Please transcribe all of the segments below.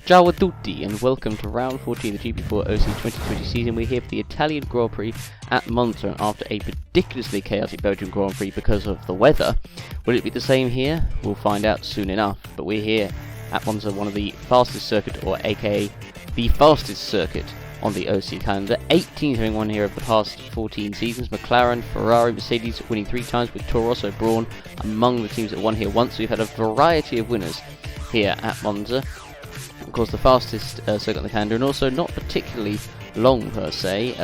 Ciao a tutti and welcome to round 14 of the GP4 OC 2020 season. We're here for the Italian Grand Prix at Monza, and after a ridiculously chaotic Belgian Grand Prix because of the weather, will it be the same here? We'll find out soon enough, but we're here at Monza, one of the fastest circuit, or aka the fastest circuit on the OC calendar. 18 having won here over the past 14 seasons. McLaren, Ferrari, Mercedes winning 3 times, with Toro Rosso, Brawn among the teams that won here once. We've had a variety of winners here at Monza. Of course, the fastest circuit on the calendar, and also not particularly long per se.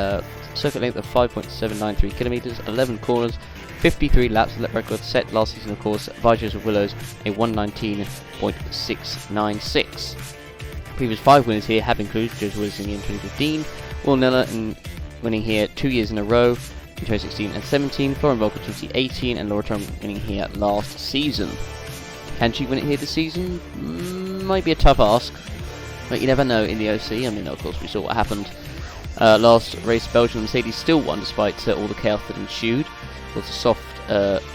Circuit length of 5.793 kilometers, 11 corners, 53 laps. The lap record set last season, of course, by Joseph Willows, a 119.696. Previous 5 winners here have included Joseph Willows in 2015, Will Nella winning here 2 years in a row in 2016 and 17, Florian Volker 2018, and Laura Chung winning here last season. Can she win it here this season? Might be a tough ask, but you never know in the OC. I mean, of course, we saw what happened last race. Belgium and Mercedes still won despite all the chaos that ensued. Lots of soft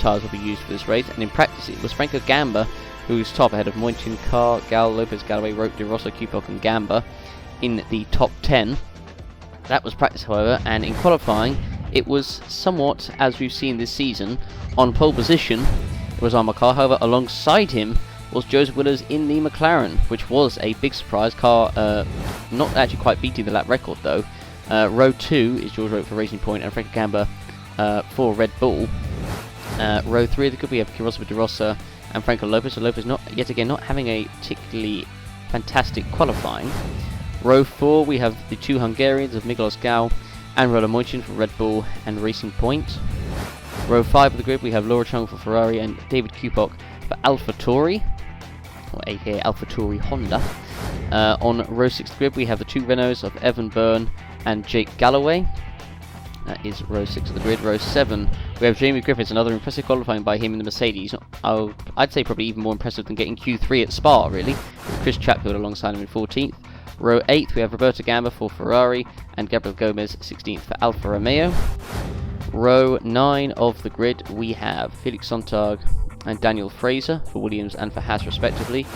tyres will be used for this race, and in practice it was Franco Gamba who was top, ahead of Mointon, Carr, Gal, Lopez, Galloway, Roque, De Rosso, Kupok and Gamba in the top 10. That was practice, however, and in qualifying it was somewhat, as we've seen this season, on pole position. It was Armand Carr, however, alongside him was Joseph Willows in the McLaren, which was a big surprise. Carr not actually quite beating the lap record though. Row 2 is George Roque for Racing Point and Franco Gamba for Red Bull. Row 3 of the group we have Kirosova De Rossa and Franco Lopez. So Lopez not having a particularly fantastic qualifying. Row 4 we have the 2 Hungarians of Miglos Gal and Roland Moichin for Red Bull and Racing Point. Row 5 of the group we have Laura Chung for Ferrari and David Kupok for AlphaTauri, or aka AlphaTauri Honda. On row 6 of the grid we have the 2 Renaults of Evan Byrne and Jake Galloway. That is row 6 of the grid. Row 7 we have Jamie Griffiths, another impressive qualifying by him in the Mercedes. I'd say probably even more impressive than getting Q3 at Spa, really, with Chris Chatfield alongside him in 14th. Row 8 we have Roberto Gamba for Ferrari and Gabriel Gomez 16th for Alfa Romeo. Row 9 of the grid we have Felix Sontag and Daniel Fraser for Williams and for Haas respectively.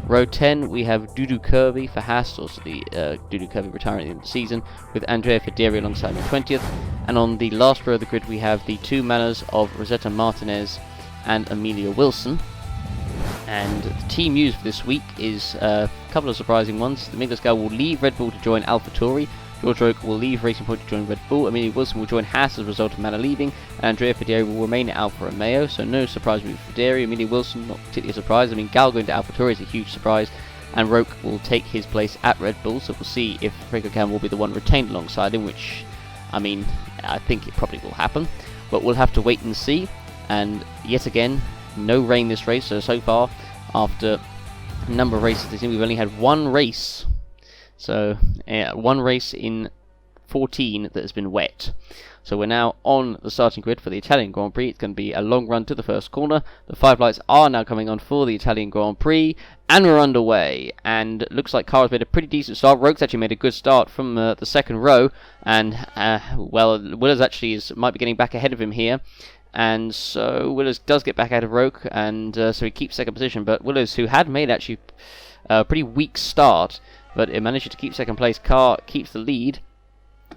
Row 10 we have Dudu Kirby for Haas, also the Dudu Kirby retiring at the end of the season, with Andrea Federi alongside him in 20th. And on the last row of the grid we have the 2 manners of Rosetta Martinez and Amelia Wilson. And the team news for this week is a couple of surprising ones. The Miglos Gal will leave Red Bull to join AlphaTauri. George Roque will leave Racing Point to join Red Bull. Amelia Wilson will join Haas as a result of Manor leaving, and Andrea Federi will remain at Alfa Romeo, so no surprise move for Federi. Amelia Wilson, not particularly a surprise. I mean, Gal going to AlphaTauri is a huge surprise, and Roque will take his place at Red Bull, so we'll see if Franco Cam will be the one retained alongside him, which, I mean, I think it probably will happen, but we'll have to wait and see. And yet again, no rain this race, so far, after a number of races this season, we've only had one race. So, one race in 14 that has been wet. So we're now on the starting grid for the Italian Grand Prix. It's going to be a long run to the first corner. The 5 lights are now coming on for the Italian Grand Prix, and we're underway. And looks like Carr's made a pretty decent start. Roque's actually made a good start from the second row, and well, Willows actually might be getting back ahead of him here. And so Willows does get back out of Roque, and so he keeps second position. But Willows, who had made actually a pretty weak start, but it managed to keep second place. Carr keeps the lead,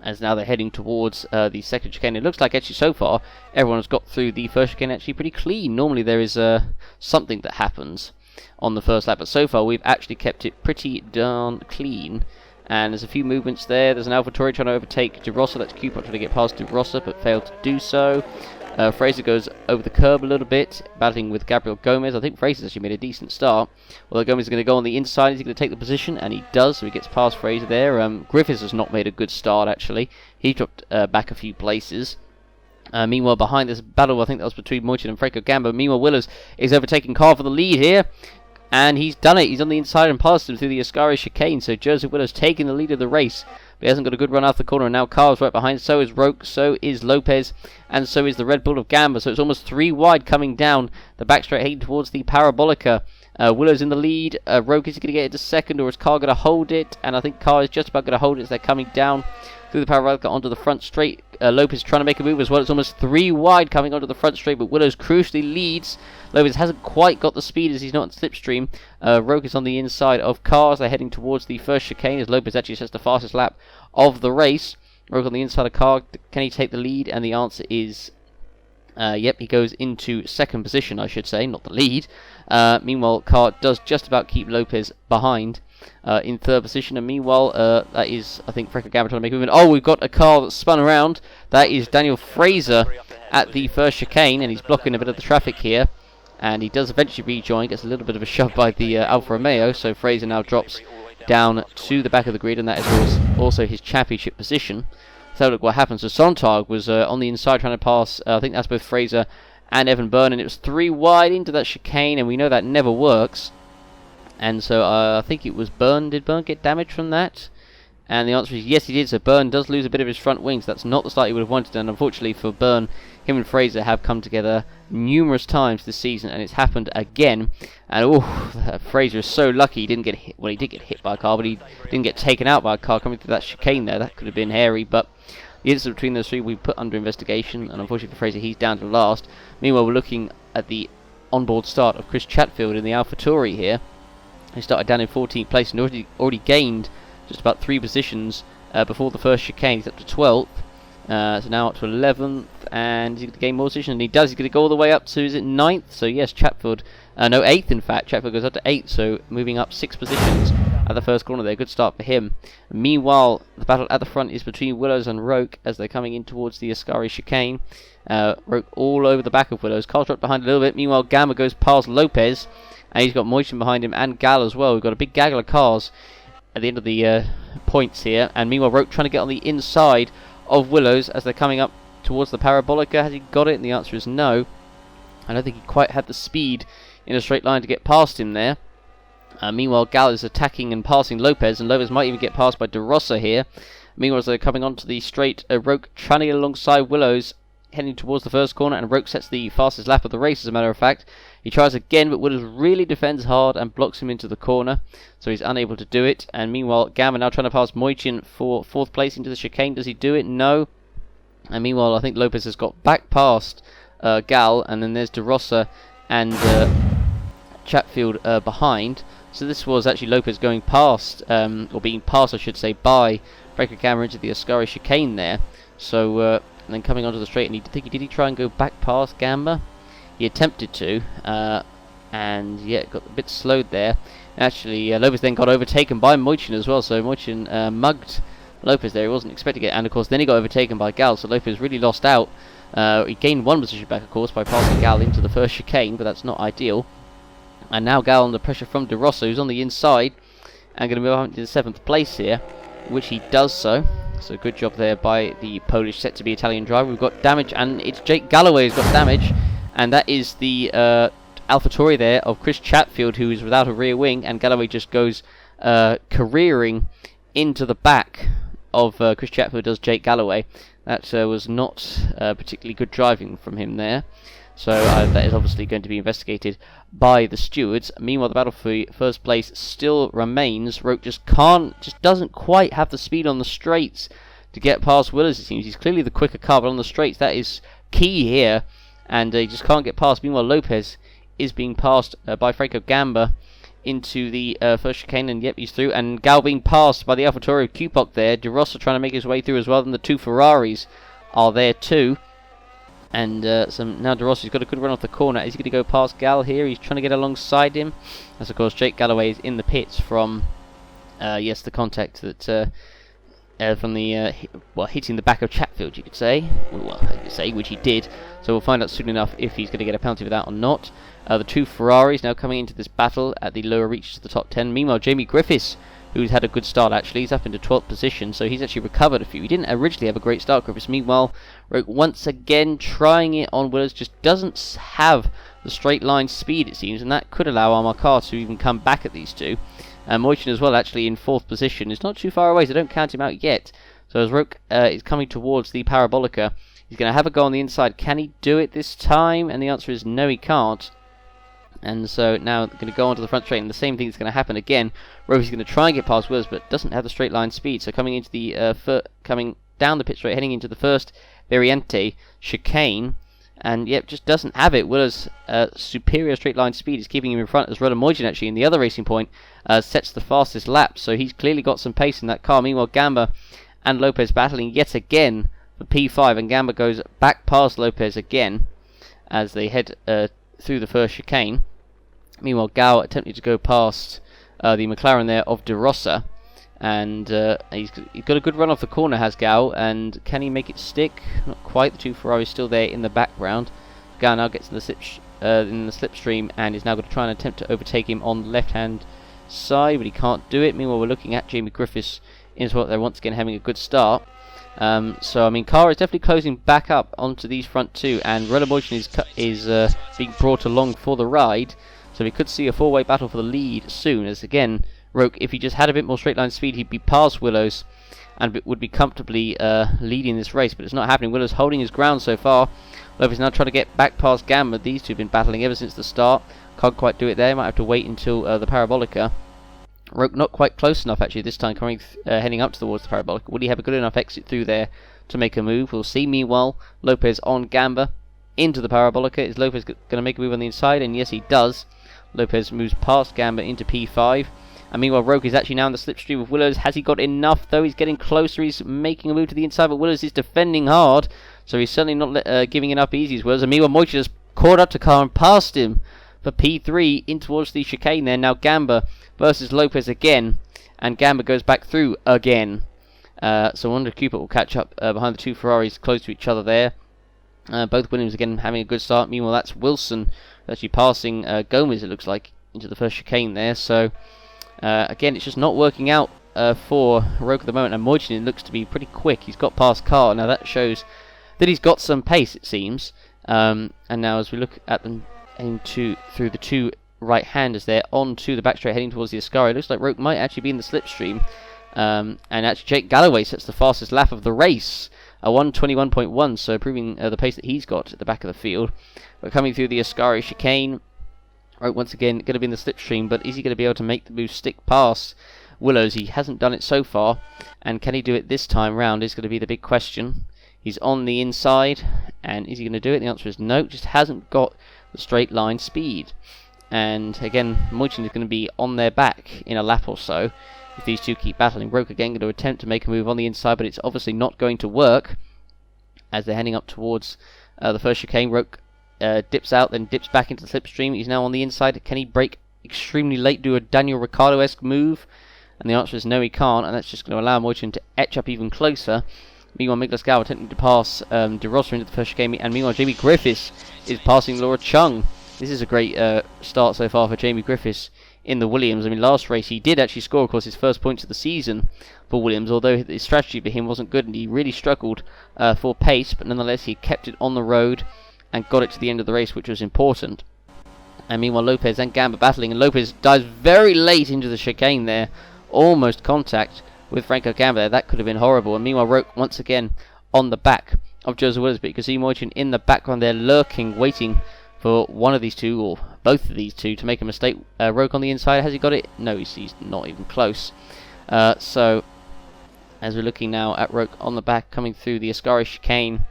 as now they're heading towards the second chicane. It looks like actually so far everyone has got through the first chicane actually pretty clean. Normally there is something that happens on the first lap, but so far we've actually kept it pretty darn clean. And there's a few movements there. There's an AlphaTauri trying to overtake De Rossa. That's Kupok trying to get past De Rossa, but failed to do so. Fraser goes over the curb a little bit, battling with Gabriel Gomez. I think Fraser's actually made a decent start. Although Gomez is going to go on the inside, he's going to take the position, and he does, so he gets past Fraser there. Griffiths has not made a good start, actually. He dropped back a few places. Meanwhile, behind this battle, I think that was between Moichin and Franco Gamba. Meanwhile, Willows is overtaking Carr for the lead here. And he's done it. He's on the inside and passed him through the Ascari chicane. So Joseph Willows taking the lead of the race. But he hasn't got a good run out the corner. And now Carr's right behind. So is Roque. So is Lopez. And so is the Red Bull of Gamba. So it's almost 3 wide coming down the back straight heading towards the Parabolica. Willows in the lead. Roque is going to get it to second. Or is Carr going to hold it? And I think Carr is just about going to hold it as they're coming down through the parabolica onto the front straight. Lopez trying to make a move as well. It's almost 3 wide coming onto the front straight, but Willows crucially leads. Lopez hasn't quite got the speed as he's not in slipstream. Roke is on the inside of cars. They're heading towards the first chicane as Lopez actually sets the fastest lap of the race. Roke on the inside of car. Can he take the lead? And the answer is yep, he goes into second position, I should say, not the lead. Meanwhile, Car does just about keep Lopez behind in third position. And meanwhile, that is, I think, Franco Gamma trying to make a movement. Oh, we've got a car that's spun around. That is Daniel Fraser at the first chicane, and he's blocking a bit of the traffic here. And he does eventually rejoin, gets a little bit of a shove by the Alfa Romeo, so Fraser now drops down to the back of the grid, and that is also his championship position. So look what happens. So Sontag was on the inside trying to pass, I think that's both Fraser and Evan Byrne, and it was 3 wide into that chicane, and we know that never works. And so I think it was Byrne. Did Byrne get damage from that? And the answer is yes, he did. So Byrne does lose a bit of his front wings. That's not the start he would have wanted, and unfortunately for Byrne, him and Fraser have come together numerous times this season, and it's happened again. And oh, Fraser is so lucky he didn't get hit. Well, he did get hit by a car, but he didn't get taken out by a car coming through that chicane there. That could have been hairy, but the incident between those 3 we put under investigation, and unfortunately for Fraser, he's down to last. Meanwhile, we're looking at the onboard start of Chris Chatfield in the AlphaTauri here. He started down in 14th place and already gained just about 3 positions before the first chicane. He's up to 12th. So now up to 11th, and he's going to gain more position, and he does. He's going to go all the way up to, is it 9th? So yes, Chatfield, no, 8th in fact. Chatfield goes up to 8th, so moving up 6 positions at the first corner there. Good start for him. Meanwhile, the battle at the front is between Willows and Roke as they're coming in towards the Ascari chicane. Roke all over the back of Willows. Carl's dropped behind a little bit. Meanwhile, Gamma goes past Lopez, and he's got Moishin behind him and Gal as well. We've got a big gaggle of cars at the end of the points here, and meanwhile Roke trying to get on the inside of Willows as they're coming up towards the parabolica. Has he got it? And the answer is no. I don't think he quite had the speed in a straight line to get past him there. Meanwhile, Gal is attacking and passing Lopez, and Lopez might even get passed by De Rossa here. Meanwhile, as they're coming onto the straight, Roke trying to get alongside Willows, heading towards the first corner, and Roke sets the fastest lap of the race, as a matter of fact. He tries again, but Willows really defends hard and blocks him into the corner, so he's unable to do it. And meanwhile, Gamma now trying to pass Moichin for 4th place into the chicane. Does he do it? No. And meanwhile, I think Lopez has got back past Gal, and then there's De Rossa and Chatfield behind. So this was actually Lopez going past, or being passed, I should say, by Franco Gamma into the Ascari chicane there. So, and then coming onto the straight, and did he try and go back past Gamma? He attempted to, and yeah, got a bit slowed there. Actually, Lopez then got overtaken by Moichin as well, so Moichin mugged Lopez there. He wasn't expecting it, and of course then he got overtaken by Gal, so Lopez really lost out. He gained 1 position back, of course, by passing Gal into the first chicane, but that's not ideal. And now Gal under pressure from De Rossa, who's on the inside, and going to move on to the 7th place here, which he does so. So good job there by the Polish set to be Italian driver. We've got damage, and it's Jake Galloway who's got damage, and that is the AlphaTauri there of Chris Chatfield, who is without a rear wing, and Galloway just goes careering into the back of Chris Chatfield, does Jake Galloway. That was not particularly good driving from him there. So that is obviously going to be investigated by the stewards. Meanwhile, the battle for first place still remains. Roke just doesn't quite have the speed on the straights to get past Willows, it seems. He's clearly the quicker car, but on the straights, that is key here. And he just can't get past. Meanwhile, Lopez is being passed by Franco Gamba into the first chicane, and yep, he's through. And Gal being passed by the AlphaTauri of Kupok there. De Rossa trying to make his way through as well, and the 2 Ferraris are there too. And now De Rossi's got a good run off the corner. Is he going to go past Gal here? He's trying to get alongside him. As of course Jake Galloway is in the pits from, yes, the contact that from the hitting the back of Chatfield, you could say. Well, you could say, which he did. So we'll find out soon enough if he's going to get a penalty for that or not. The 2 Ferraris now coming into this battle at the lower reaches of the top 10. Meanwhile, Jamie Griffiths, who's had a good start actually, he's up into 12th position, so he's actually recovered a few. He didn't originally have a great start, Griffiths. Meanwhile, Roke once again trying it on Willows, just doesn't have the straight line speed, it seems, and that could allow Amarcar to even come back at these 2. Moichin as well, actually in 4th position. It's not too far away, so don't count him out yet. So as Roke is coming towards the Parabolica, he's going to have a go on the inside. Can he do it this time? And the answer is no, he can't. And so now they're going to go onto the front straight, and the same thing is going to happen again. Roby's going to try and get past Willis, but doesn't have the straight line speed. So coming into the coming down the pit straight, heading into the first Variante chicane, and yep, just doesn't have it. Willis' superior straight line speed is keeping him in front, as Rodemojin actually in the other racing point sets the fastest lap. So he's clearly got some pace in that car. Meanwhile, Gamba and Lopez battling yet again for P5, and Gamba goes back past Lopez again as they head through the first chicane. Meanwhile, Gao attempting to go past the McLaren there of De Rosa, and he's got a good run off the corner, has Gao, and can he make it stick? Not quite. The two Ferraris still there in the background. Gao now gets in the slipstream and is now going to try and attempt to overtake him on the left-hand side, but he can't do it. Meanwhile, we're looking at Jamie Griffiths in what they're once again having a good start. So I mean, Car is definitely closing back up onto these front two, and Rodemojin is being brought along for the ride. So we could see a four-way battle for the lead soon, as again, Roke, if he just had a bit more straight line speed, he'd be past Willows and would be comfortably leading this race, but it's not happening. Willows holding his ground so far. Lopez now trying to get back past Gamba. These two have been battling ever since the start. Can't quite do it there, might have to wait until the Parabolica. Roke not quite close enough actually this time, coming heading up towards the Parabolica. Will he have a good enough exit through there to make a move? We'll see. Meanwhile, Lopez on Gamba into the Parabolica. Is Lopez going to make a move on the inside? And yes, he does. Lopez moves past Gamba into P5. And meanwhile, Roke is actually now in the slipstream of Willows. Has he got enough, though? He's getting closer. He's making a move to the inside, but Willows is defending hard. So he's certainly not giving it up easy as Willows. And meanwhile, Moich just caught up to Car and passed him for P3 in towards the chicane there. Now Gamba versus Lopez again. And Gamba goes back through again. So I wonder if Cooper will catch up behind the two Ferraris close to each other there. Both Williams again having a good start. Meanwhile, that's Wilson actually passing Gomez, it looks like, into the first chicane there. So again, it's just not working out for Roke at the moment. And Moichin looks to be pretty quick. He's got past Car. Now that shows that he's got some pace, it seems. And now as we look at them through the two right-handers there onto the back straight heading towards the Ascari, it looks like Roke might actually be in the slipstream. And actually Jake Galloway sets the fastest lap of the race. A 1:21.1, so proving the pace that he's got at the back of the field. We're coming through the Ascari chicane. Right, once again, going to be in the slipstream, but is he going to be able to make the move stick past Willows? He hasn't done it so far, and can he do it this time round is going to be the big question. He's on the inside, and is he going to do it? The answer is no, just hasn't got the straight line speed. And again, Moichin is going to be on their back in a lap or so if these two keep battling. Roke again going to attempt to make a move on the inside, but it's obviously not going to work as they're heading up towards the first chicane. Roke dips out, then dips back into the slipstream. He's now on the inside. Can he brake extremely late, do a Daniel Ricciardo-esque move? And the answer is no, he can't, and that's just going to allow Moichin to etch up even closer. Meanwhile, Miklas Gao attempting to pass De Rosa into the first chicane, and meanwhile, Jamie Griffiths is passing Laura Chung. This is a great start so far for Jamie Griffiths in the Williams. I mean, last race he did actually score, of course, his first points of the season for Williams, although his strategy for him wasn't good and he really struggled for pace, but nonetheless he kept it on the road and got it to the end of the race, which was important. And meanwhile, Lopez and Gamba battling, and Lopez dives very late into the chicane there, almost contact with Franco Gamba there. That could have been horrible. And meanwhile, Roke once again on the back of Joseph Willis, but you can see Moichin in the background there lurking, waiting for one of these two, or both of these two, to make a mistake. Roke on the inside, has he got it? No, he's not even close. So, as we're looking now at Roke on the back, coming through the Ascari chicane.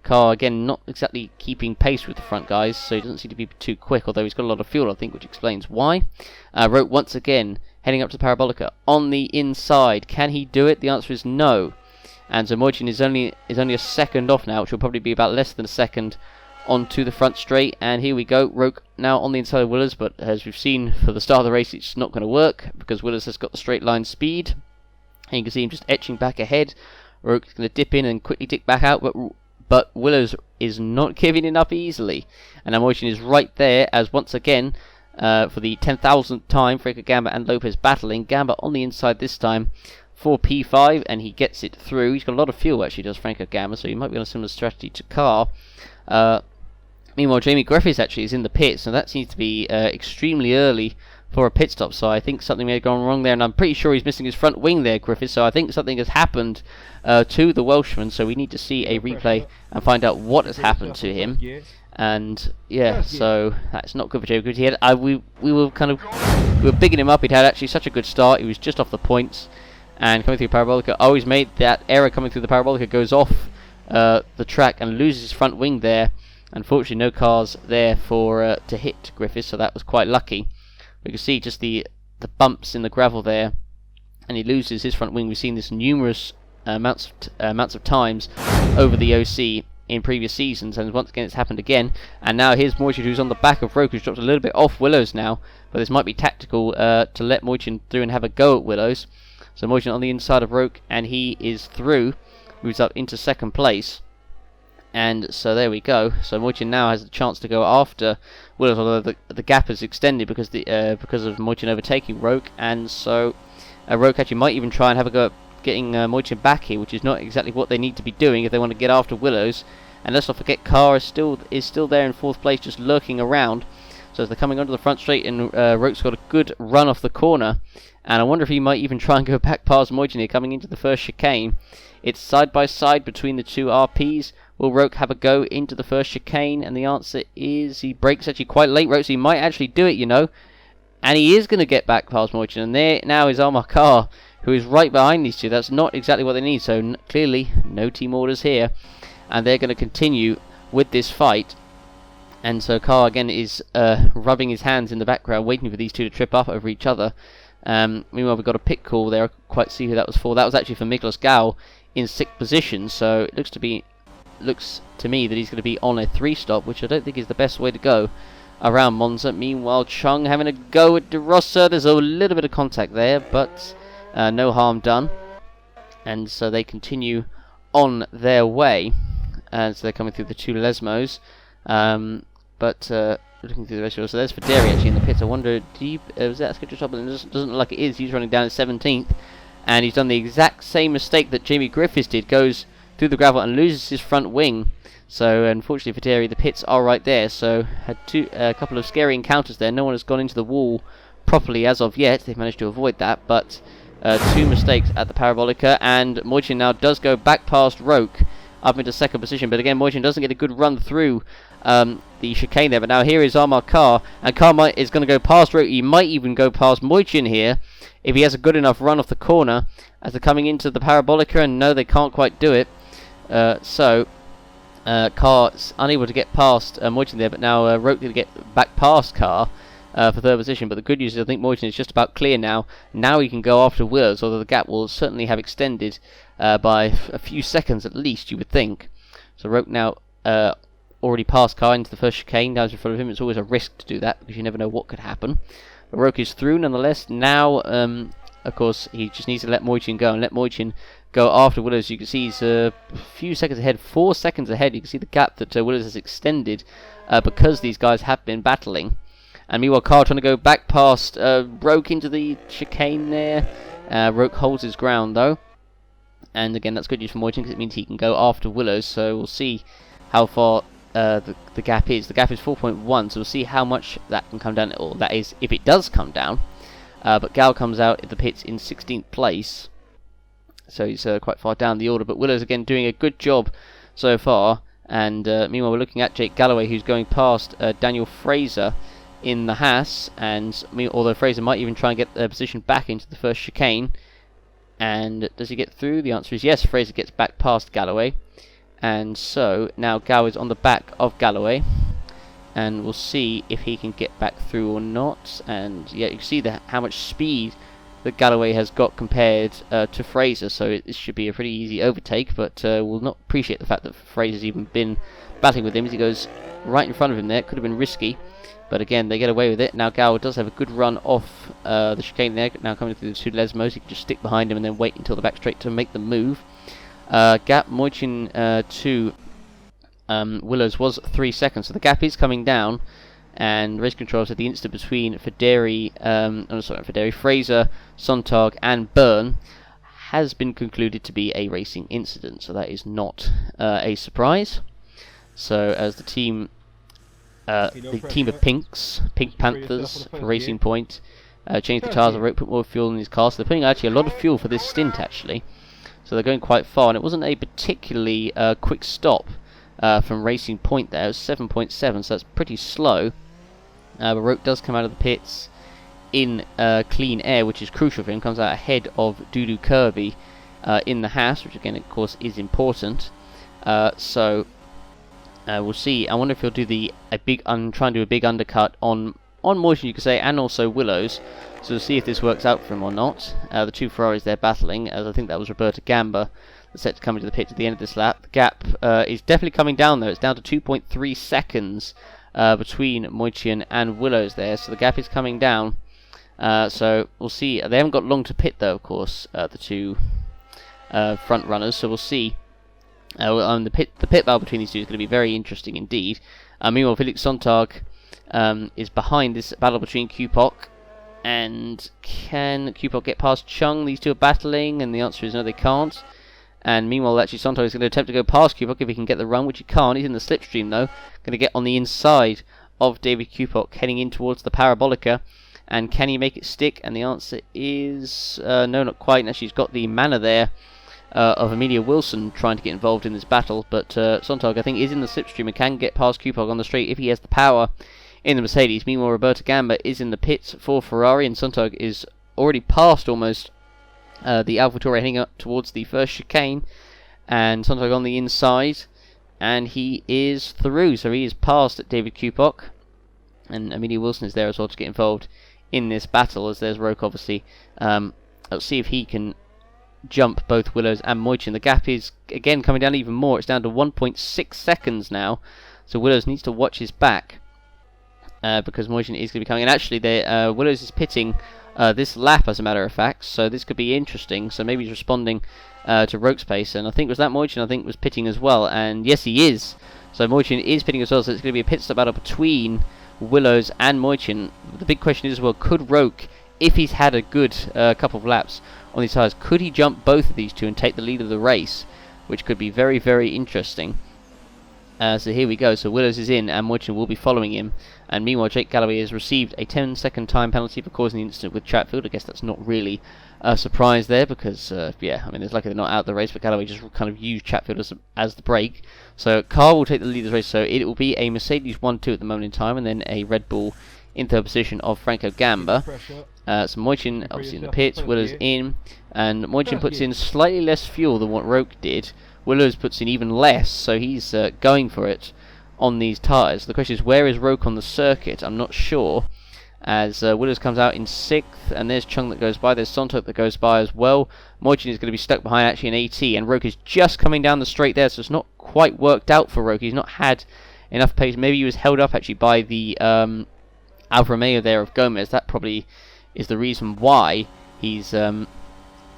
Car, again, not exactly keeping pace with the front guys, so he doesn't seem to be too quick, although he's got a lot of fuel, I think, which explains why. Roke once again heading up to the Parabolica on the inside. Can he do it? The answer is no. And so Moichin is only a second off now, which will probably be about less than a second onto the front straight. And here we go. Roke now on the inside of Willis, but as we've seen for the start of the race, it's not going to work because Willis has got the straight line speed. And you can see him just etching back ahead. Roke's going to dip in and quickly tick back out, but Willows is not giving it up easily. And Moichin is right there as once again, for the 10,000th time, Franco Gamba and Lopez battling. Gamba on the inside this time for P5, and he gets it through. He's got a lot of fuel, actually, does Franco Gamba, so he might be on a similar strategy to Car. Meanwhile, Jamie Griffiths actually is in the pit, so that seems to be extremely early for a pit stop, so I think something may have gone wrong there, and I'm pretty sure he's missing his front wing there, Griffiths, so I think something has happened to the Welshman, so we need to see a replay and find out what has happened to him. And yeah, so that's not good for Jay, because he had we were bigging him up. He'd had actually such a good start. He was just off the points and coming through Parabolica. Oh, he's made that error coming through the Parabolica, goes off the track and loses his front wing there. Unfortunately, no cars there for to hit Griffiths, so that was quite lucky. We can see just the bumps in the gravel there, and he loses his front wing. We've seen this numerous amounts of times over the OC in previous seasons, and once again it's happened again. And now here's Moichin, who's on the back of Roke, who's dropped a little bit off Willows now, but this might be tactical to let Moichin through and have a go at Willows. So Moichin on the inside of Roke, and he is through, moves up into second place. And so there we go. So Moichin now has a chance to go after Willows, although the gap has extended because of Moichin overtaking Roke, and so Roke actually might even try and have a go at getting Moichin back here, which is not exactly what they need to be doing if they want to get after Willows. And let's not forget, Carr is still there in fourth place, just lurking around. So as they're coming onto the front straight, and Roke's got a good run off the corner, and I wonder if he might even try and go back past Moichin here, coming into the first chicane. It's side by side between the two RPs. Will Roke have a go into the first chicane? And the answer is he brakes actually quite late, Roke, so he might actually do it, you know. And he is going to get back past Moichin, and there now is Armar Carr, who is right behind these two. That's not exactly what they need, so clearly no team orders here, and they're going to continue with this fight. And so Carr again is rubbing his hands in the background, waiting for these two to trip up over each other. Meanwhile, we've got a pit call there. I can't quite see who that was for. That was actually for Miklos Gau in 6th position, so it looks to me that he's going to be on a 3-stop, which I don't think is the best way to go around Monza. Meanwhile, Chung having a go at De Rossa. There's a little bit of contact there, but no harm done. And so they continue on their way. And so they're coming through the two Lesmos. But looking through the rest of it. So there's Federi actually in the pits. I wonder, was that a scheduled stop? It doesn't look like it is. He's running down at 17th. And he's done the exact same mistake that Jamie Griffiths did. Goes through the gravel and loses his front wing. So unfortunately for Federi, the pits are right there. So had a couple of scary encounters there. No one has gone into the wall properly as of yet. They've managed to avoid that. But two mistakes at the Parabolica. And Moichin now does go back past Roke up into second position, but again Moichin doesn't get a good run through the chicane there. But now here is Armar Carr, and Carr is going to go past Roke. He might even go past Moichin here if he has a good enough run off the corner as they're coming into the Parabolica, and no, they can't quite do it. So Carr's unable to get past Moichin there, but now Roke going to get back past Carr for third position. But the good news is I think Moichin is just about clear now. Now he can go after Willows, although the gap will certainly have extended by a few seconds at least, you would think. So Roke now already passed Carr into the first chicane, down in front of him. It's always a risk to do that because you never know what could happen. But Roke is through nonetheless. Now, of course, he just needs to let Moichin go and let Moichin go after Willows. You can see he's a few seconds ahead, 4 seconds ahead. You can see the gap that Willows has extended because these guys have been battling. And meanwhile, Carr trying to go back past Roke into the chicane there. Roke holds his ground though. And again, that's good news for Moichin because it means he can go after Willows. So we'll see how far the gap is. The gap is 4.1, so we'll see how much that can come down, or that is, if it does come down. But Gal comes out at the pits in 16th place. So he's quite far down the order. But Willows again doing a good job so far. And meanwhile, we're looking at Jake Galloway, who's going past Daniel Fraser in the Haas, and although Fraser might even try and get the position back into the first chicane. And does he get through? The answer is yes. Fraser gets back past Galloway, and so now Gal is on the back of Galloway, and we'll see if he can get back through or not. And yeah, you can see how much speed that Galloway has got compared to Fraser, so it should be a pretty easy overtake. But we'll not appreciate the fact that Fraser's even been battling with him as he goes right in front of him there. It could have been risky. But again, they get away with it. Now Gower does have a good run off the chicane there. Now coming through the two Lesmos, he can just stick behind him and then wait until the back straight to make the move. Gap Moichin to Willows was 3 seconds, so the gap is coming down. And race controls at the instant between Fraser, Sontag, and Byrne has been concluded to be a racing incident. So that is not a surprise. So as the team of Pink Panthers for Racing Point change the tyres, Roke put more fuel in his car, so they're putting actually a lot of fuel for this stint actually. So they're going quite far, and it wasn't a particularly quick stop from Racing Point there. It was 7.7, so that's pretty slow. But Roke does come out of the pits in clean air, which is crucial for him. Comes out ahead of Dudu Kirby in the Haas, which again, of course, is important. So we'll see. I wonder if he'll do try and do a big undercut on Motion, you could say, and also Willows. So we'll see if this works out for him or not. The two Ferraris there battling, as I think that was Roberto Gamba that's set to come into the pit at the end of this lap. The gap is definitely coming down though. It's down to 2.3 seconds between Moichin and Willows there, so the gap is coming down. So we'll see. They haven't got long to pit though, of course, the two front runners. So we'll see. The pit battle between these two is going to be very interesting indeed. Meanwhile, Felix Sontag is behind this battle between Kupok. And can Kupok get past Chung? These two are battling, and the answer is no, they can't. And meanwhile, actually, Sontag is going to attempt to go past Kupok if he can get the run, which he can't. He's in the slipstream though. Going to get on the inside of David Kupok, heading in towards the Parabolica. And can he make it stick? And the answer is no, not quite. Now she's got the manner there of Amelia Wilson trying to get involved in this battle, but Sontag, I think, is in the slipstream and can get past Kupok on the straight if he has the power in the Mercedes. Meanwhile, Roberto Gamba is in the pits for Ferrari, and Sontag is already past almost the AlphaTauri, heading up towards the first chicane, and Sontag on the inside, and he is through, so he is past David Kupok, and Amelia Wilson is there as well to get involved in this battle, as there's Roke obviously. Let's see if he can jump both Willows and Moichin. The gap is again coming down even more. It's down to 1.6 seconds now, so Willows needs to watch his back because Moichin is going to be coming. And actually, Willows is pitting this lap, as a matter of fact, so this could be interesting. So maybe he's responding to Roke's pace, and I think was that Moichin, I think, was pitting as well, and yes, he is. So Moichin is pitting as well, so it's going to be a pit stop battle between Willows and Moichin. The big question is, well, could Roke, if he's had a good couple of laps on these tyres, could he jump both of these two and take the lead of the race, which could be very, very interesting. So here we go. So Willows is in, and Moichin will be following him. And meanwhile, Jake Galloway has received a 10-second time penalty for causing the incident with Chatfield. I guess that's not really a surprise there, because yeah, I mean, it's likely they're not out of the race, but Galloway just kind of used Chatfield as the brake. So Carr will take the lead of the race. So it will be a Mercedes 1-2 at the moment in time, and then a Red Bull in third position of Franco Gamba. So Moichin obviously in the pits, Willows in, and Moichin puts in slightly less fuel than what Roke did. Willows puts in even less, so he's going for it on these tyres. The question is, where is Roke on the circuit? I'm not sure, as Willows comes out in 6th, and there's Chung that goes by, there's Sontag that goes by as well. Moichin is going to be stuck behind actually an AT, and Roke is just coming down the straight there, so it's not quite worked out for Roke. He's not had enough pace. Maybe he was held up actually by the Alfa Romeo there of Gomez. That probably is the reason why he's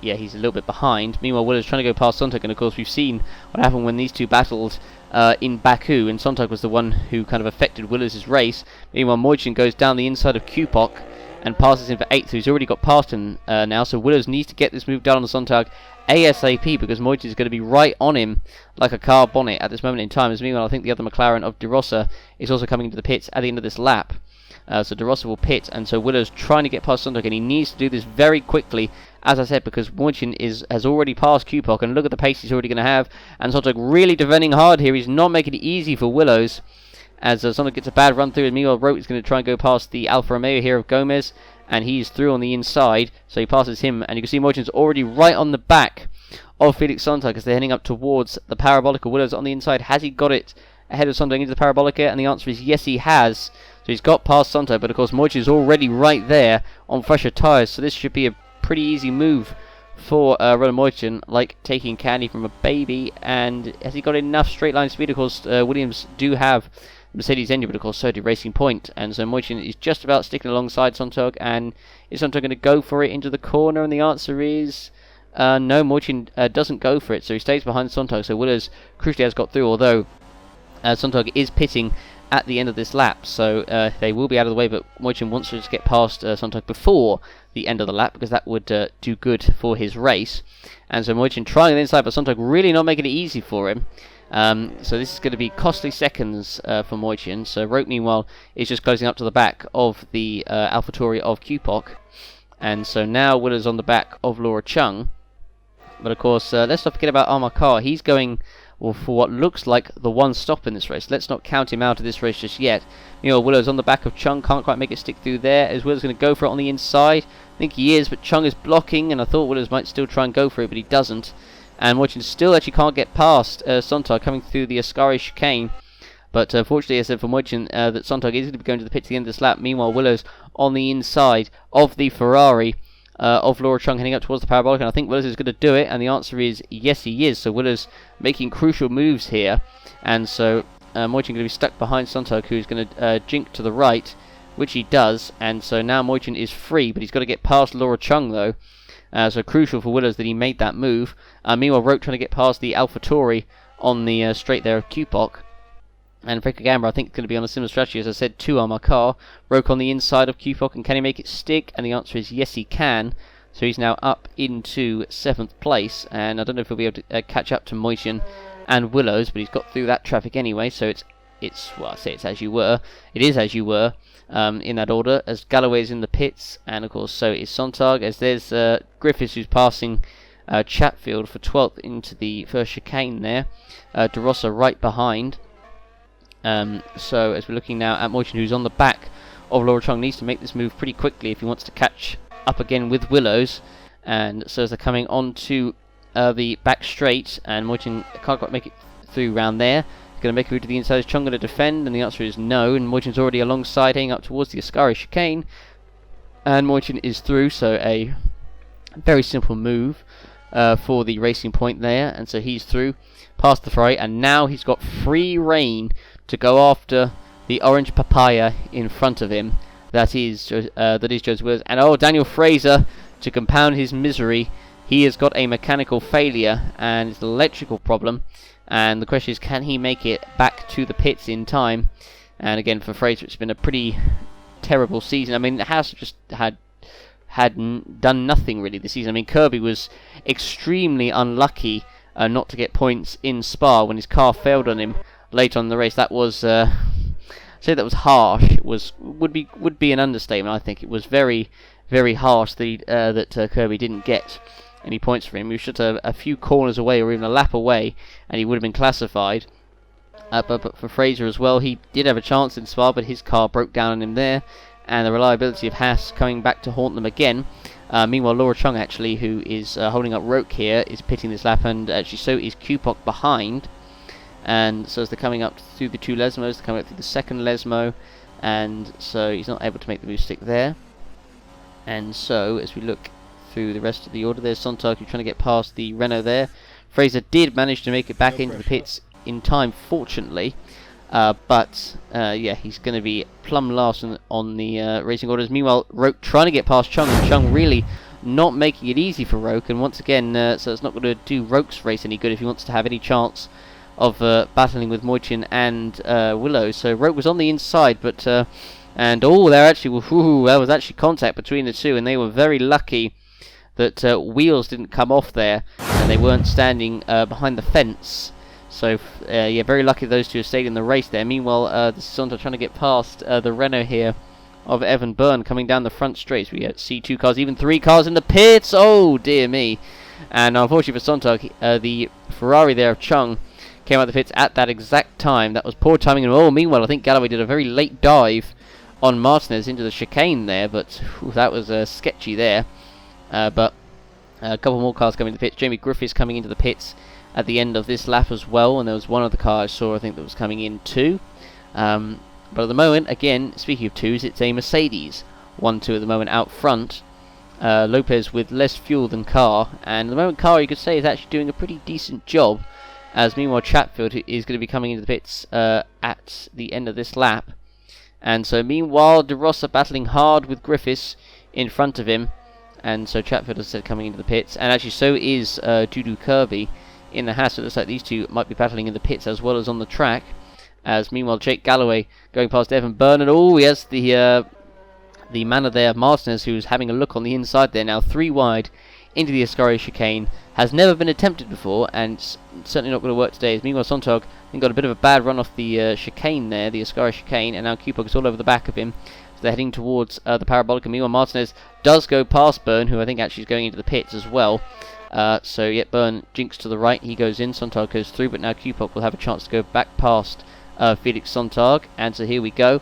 he's a little bit behind. Meanwhile, Willows trying to go past Sontag, and of course we've seen what happened when these two battled in Baku, and Sontag was the one who kind of affected Willows' race. Meanwhile, Moichin goes down the inside of Kupok and passes him for 8th, so he's already got past him now, so Willows needs to get this move down on Sontag ASAP, because Moichin is going to be right on him like a car bonnet at this moment in time. As meanwhile, I think the other McLaren of De Rosa is also coming into the pits at the end of this lap. So De Rosa will pit, and so Willows trying to get past Sontag, and he needs to do this very quickly, as I said, because Moichin has already passed Kupok, and look at the pace he's already going to have, and Sontag really defending hard here. He's not making it easy for Willows, as Sontag gets a bad run through, and meanwhile Roke is going to try and go past the Alfa Romeo here of Gomez, and he's through on the inside, so he passes him, and you can see Moichin's already right on the back of Felix Sontag as they're heading up towards the Parabolica. Willows on the inside, has he got it ahead of Sontag into the Parabolica? And the answer is yes, he has. So he's got past Sontag, but of course Moichin is already right there on fresher tyres, so this should be a pretty easy move for Roland Moichin, like taking candy from a baby. And has he got enough straight line speed? Of course, Williams do have Mercedes engine, but of course so do Racing Point, and so Moichin is just about sticking alongside Sontag. And is Sontag going to go for it into the corner? And the answer is no, Moichin doesn't go for it, so he stays behind Sontag. So Willows crucially has got through, although Sontag is pitting at the end of this lap, so they will be out of the way, but Moichin wants to just get past Sontag before the end of the lap, because that would do good for his race. And so Moichin trying the inside, but Sontag really not making it easy for him, So this is going to be costly seconds for Moichin. So Roke, meanwhile, is just closing up to the back of the AlphaTauri of Qpok. And so now Willer's on the back of Laura Chung. But of course, let's not forget about Amarkar. He's going for what looks like the one stop in this race. Let's not count him out of this race just yet. Willow's on the back of Chung, can't quite make it stick through there, as Willow's going to go for it on the inside. I think he is, but Chung is blocking, and I thought Willow's might still try and go for it, but he doesn't. And Moichin still actually can't get past Sontag coming through the Ascari chicane. But fortunately, as I said for Moichin, that Sontag is going to be going to the pit at the end of this lap. Meanwhile, Willow's on the inside of the Ferrari of Laura Chung heading up towards the parabolic, and I think Willows is going to do it, and the answer is yes, he is. So Willows making crucial moves here, and so Moichin going to be stuck behind Sontag, who's going to jink to the right, which he does, and so now Moichin is free, but he's got to get past Laura Chung though, so crucial for Willows that he made that move. Meanwhile, Roke trying to get past the AlphaTauri on the straight there of Qpok. And Freka Gamba, I think, is going to be on a similar strategy, as I said, to Amarkar. Roke on the inside of Qpok, and can he make it stick? And the answer is yes, he can. So he's now up into 7th place, and I don't know if he'll be able to catch up to Moichin and Willows, but he's got through that traffic anyway, so well, I say it's as you were. It is as you were, in that order, as Galloway is in the pits, and of course so is Sontag, as there's Griffiths who's passing Chatfield for 12th into the first chicane there. De Rossa right behind. So as we're looking now at Moichin, who's on the back of Laura Chung, needs to make this move pretty quickly if he wants to catch up again with Willows. And so as they're coming on to the back straight, and Moichin can't quite make it through round there. He's going to make a move to the inside. Is Chung going to defend? And the answer is no. And Moichin's already alongside, heading up towards the Ascari chicane. And Moichin is through, so a very simple move for the racing point there. And so he's through past the Ferrari, and now he's got free reign to go after the orange papaya in front of him. That is Joseph Williams. And Daniel Fraser, to compound his misery, he has got a mechanical failure and it's an electrical problem. And the question is, can he make it back to the pits in time? And again, for Fraser, it's been a pretty terrible season. I mean, Haas just had done nothing really this season. I mean, Kirby was extremely unlucky not to get points in Spa when his car failed on him late on in the race. That was say that was harsh. It would be an understatement. I think it was very, very harsh that Kirby didn't get any points for him. He was just a few corners away, or even a lap away, and he would have been classified. But for Fraser as well, he did have a chance in Spa, but his car broke down on him there, and the reliability of Haas coming back to haunt them again. Meanwhile, Laura Chung, actually, who is holding up Roke here, is pitting this lap, and actually so is Qpok behind. And so as they're coming up through the two Lesmos, they're coming up through the second Lesmo, and so he's not able to make the move stick there. And so, as we look through the rest of the order, there's Sontag who's trying to get past the Renault there. Fraser did manage to make it back into the pits in time, fortunately. But he's going to be plumb last on the racing orders. Meanwhile, Roke trying to get past Chung, and Chung really not making it easy for Roke. And once again, so it's not going to do Roke's race any good if he wants to have any chance of battling with Moichin and Willow. So Roke was on the inside, but there actually there was actually contact between the two, and they were very lucky that wheels didn't come off there, and they weren't standing behind the fence. So very lucky those two have stayed in the race there. Meanwhile, this is Sontag trying to get past the Renault here of Evan Byrne coming down the front straight. So we see 2 cars, even 3 cars in the pits. Oh dear me! And unfortunately for Sontag, the Ferrari there of Chung came out of the pits at that exact time. That was poor timing. And meanwhile, I think Galloway did a very late dive on Martinez into the chicane there, but that was sketchy there. But a couple more cars coming to the pits. Jamie Griffiths coming into the pits at the end of this lap as well, and there was one other car I saw, I think, that was coming in too. But at the moment, again, speaking of twos, it's a Mercedes 1-2 at the moment out front. Lopez with less fuel than Carr, and at the moment Carr, you could say, is actually doing a pretty decent job, as meanwhile Chatfield is going to be coming into the pits at the end of this lap. And so meanwhile De Rossa battling hard with Griffiths in front of him, and so Chatfield, as I said, coming into the pits, and actually so is Dudu Kirby in the Haas. So it looks like these two might be battling in the pits as well as on the track, as meanwhile Jake Galloway going past Evan Byrne, and he has the manner there of Martinez, who's having a look on the inside there now, 3 wide into the Ascari chicane. Has never been attempted before, and certainly not going to work today. As meanwhile, Sontag got a bit of a bad run off the chicane there, the Ascari chicane, and now Kupok is all over the back of him. So they're heading towards the Parabolica. Meanwhile, Martinez does go past Byrne, who I think actually is going into the pits as well. So yet Byrne jinks to the right, he goes in, Sontag goes through, but now Kupok will have a chance to go back past Felix Sontag, and so here we go.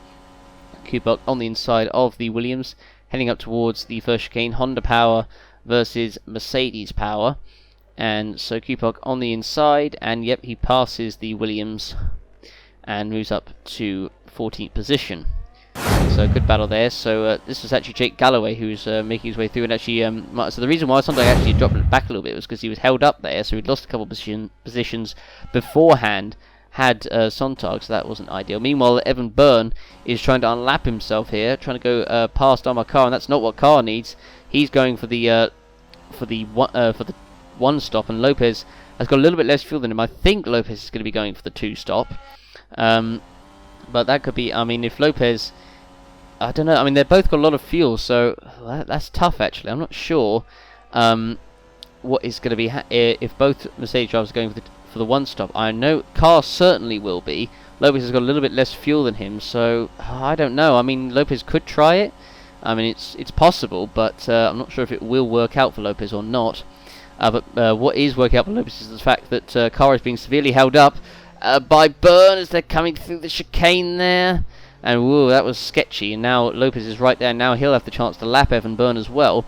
Kupok on the inside of the Williams, heading up towards the first chicane, Honda Power versus Mercedes Power. And so Kupok on the inside, and yep, he passes the Williams and moves up to 14th position. So good battle there. So this was actually Jake Galloway who's making his way through, and actually so the reason why Sontag actually dropped it back a little bit was because he was held up there, so he'd lost a couple of positions beforehand had Sontag, so that wasn't ideal. Meanwhile, Evan Byrne is trying to unlap himself here, trying to go past Amar Carr, and that's not what Carr needs. He's going for the one stop, and Lopez has got a little bit less fuel than him. I think Lopez is going to be going for the 2 stop, but that could be, I mean, if Lopez, I don't know, I mean, they've both got a lot of fuel, so that's tough actually. I'm not sure what is going to be if both Mercedes drivers are going for the 1 stop. I know Carr certainly will be. Lopez has got a little bit less fuel than him, so I don't know. I mean, Lopez could try it. I mean, it's possible, but I'm not sure if it will work out for Lopez or not. But what is working out for Lopez is the fact that Carr is being severely held up by Byrne as they're coming through the chicane there. And whoa, that was sketchy. And now Lopez is right there. Now he'll have the chance to lap Evan Byrne as well,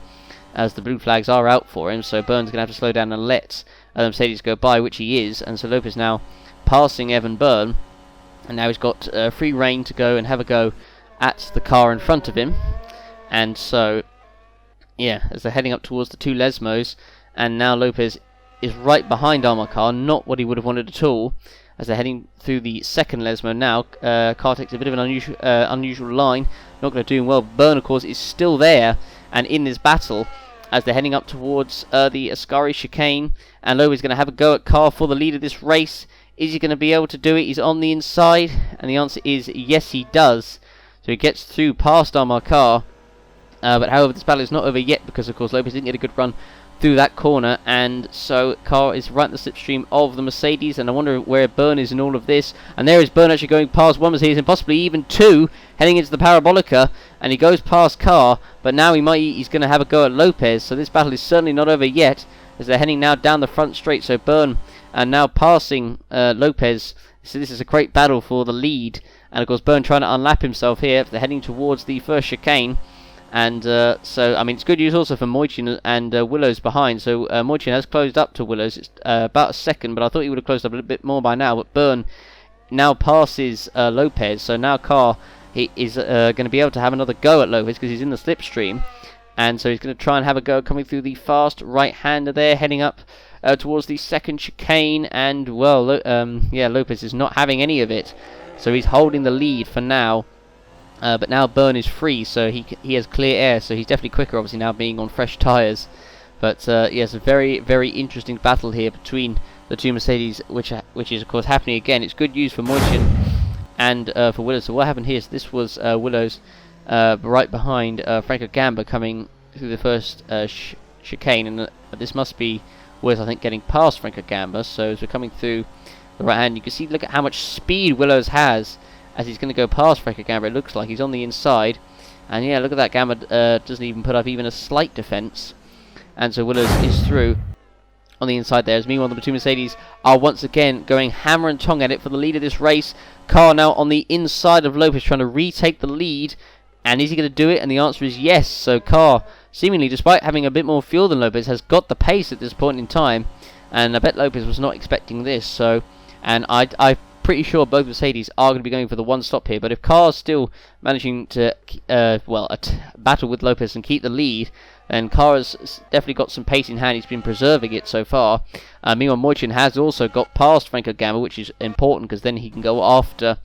as the blue flags are out for him. So Byrne's going to have to slow down and let Mercedes go by, which he is. And so Lopez now passing Evan Byrne. And now he's got free rein to go and have a go at the car in front of him. And so, yeah, as they're heading up towards the 2 Lesmos. And now Lopez is right behind Amar Carr, not what he would have wanted at all. As they're heading through the 2nd Lesmo now, Carr takes a bit of an unusual line, not going to do him well. Byrne, of course, is still there and in this battle as they're heading up towards the Ascari chicane. And Lopez is going to have a go at Carr for the lead of this race. Is he going to be able to do it? He's on the inside, and the answer is yes, he does. So he gets through past Amar Carr. But however, this battle is not over yet because, of course, Lopez didn't get a good run through that corner, and so Carr is right in the slipstream of the Mercedes, and I wonder where Byrne is in all of this. And there is Byrne actually going past 1 Mercedes and possibly even 2, heading into the Parabolica, and he goes past Carr, but now he's going to have a go at Lopez. So this battle is certainly not over yet as they're heading now down the front straight. So Byrne now passing Lopez. So this is a great battle for the lead, and of course Byrne trying to unlap himself here. They're heading towards the first chicane. And so, I mean, it's good news also for Moichin and Willows behind. So Moichin has closed up to Willows. It's about a second, but I thought he would have closed up a little bit more by now. But Byrne now passes Lopez. So now Carr is going to be able to have another go at Lopez because he's in the slipstream. And so he's going to try and have a go coming through the fast right-hander there, heading up towards the 2nd chicane. And, well, yeah, Lopez is not having any of it. So he's holding the lead for now. But now Byrne is free, so he has clear air, so he's definitely quicker, obviously, now being on fresh tyres. But yes, a very, very interesting battle here between the 2 Mercedes, which is, of course, happening again. It's good news for Moichin and for Willows. So what happened here is this was Willows right behind Franco Gamba coming through the first chicane, and this must be worth, I think, getting past Franco Gamba. So as we're coming through the right hand, you can see, look at how much speed Willows has. As he's going to go past Franco Gamba, it looks like he's on the inside. And yeah, look at that, Gamba doesn't even put up even a slight defence. And so Willows is through on the inside there. As meanwhile, the 2 Mercedes are once again going hammer and tong at it for the lead of this race. Carr now on the inside of Lopez trying to retake the lead. And is he going to do it? And the answer is yes. So Carr, seemingly, despite having a bit more fuel than Lopez, has got the pace at this point in time. And I bet Lopez was not expecting this. So, and I'm pretty sure both Mercedes are going to be going for the 1 stop here. But if Carr's still managing to battle with Lopez and keep the lead, then Carr has definitely got some pace in hand. He's been preserving it so far. Meanwhile, Moichin has also got past Franco Gamba, which is important because then he can go after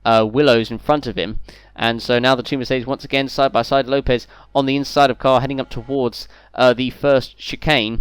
Willows in front of him. And so now the 2 Mercedes once again side by side. Lopez on the inside of Carr heading up towards the first chicane.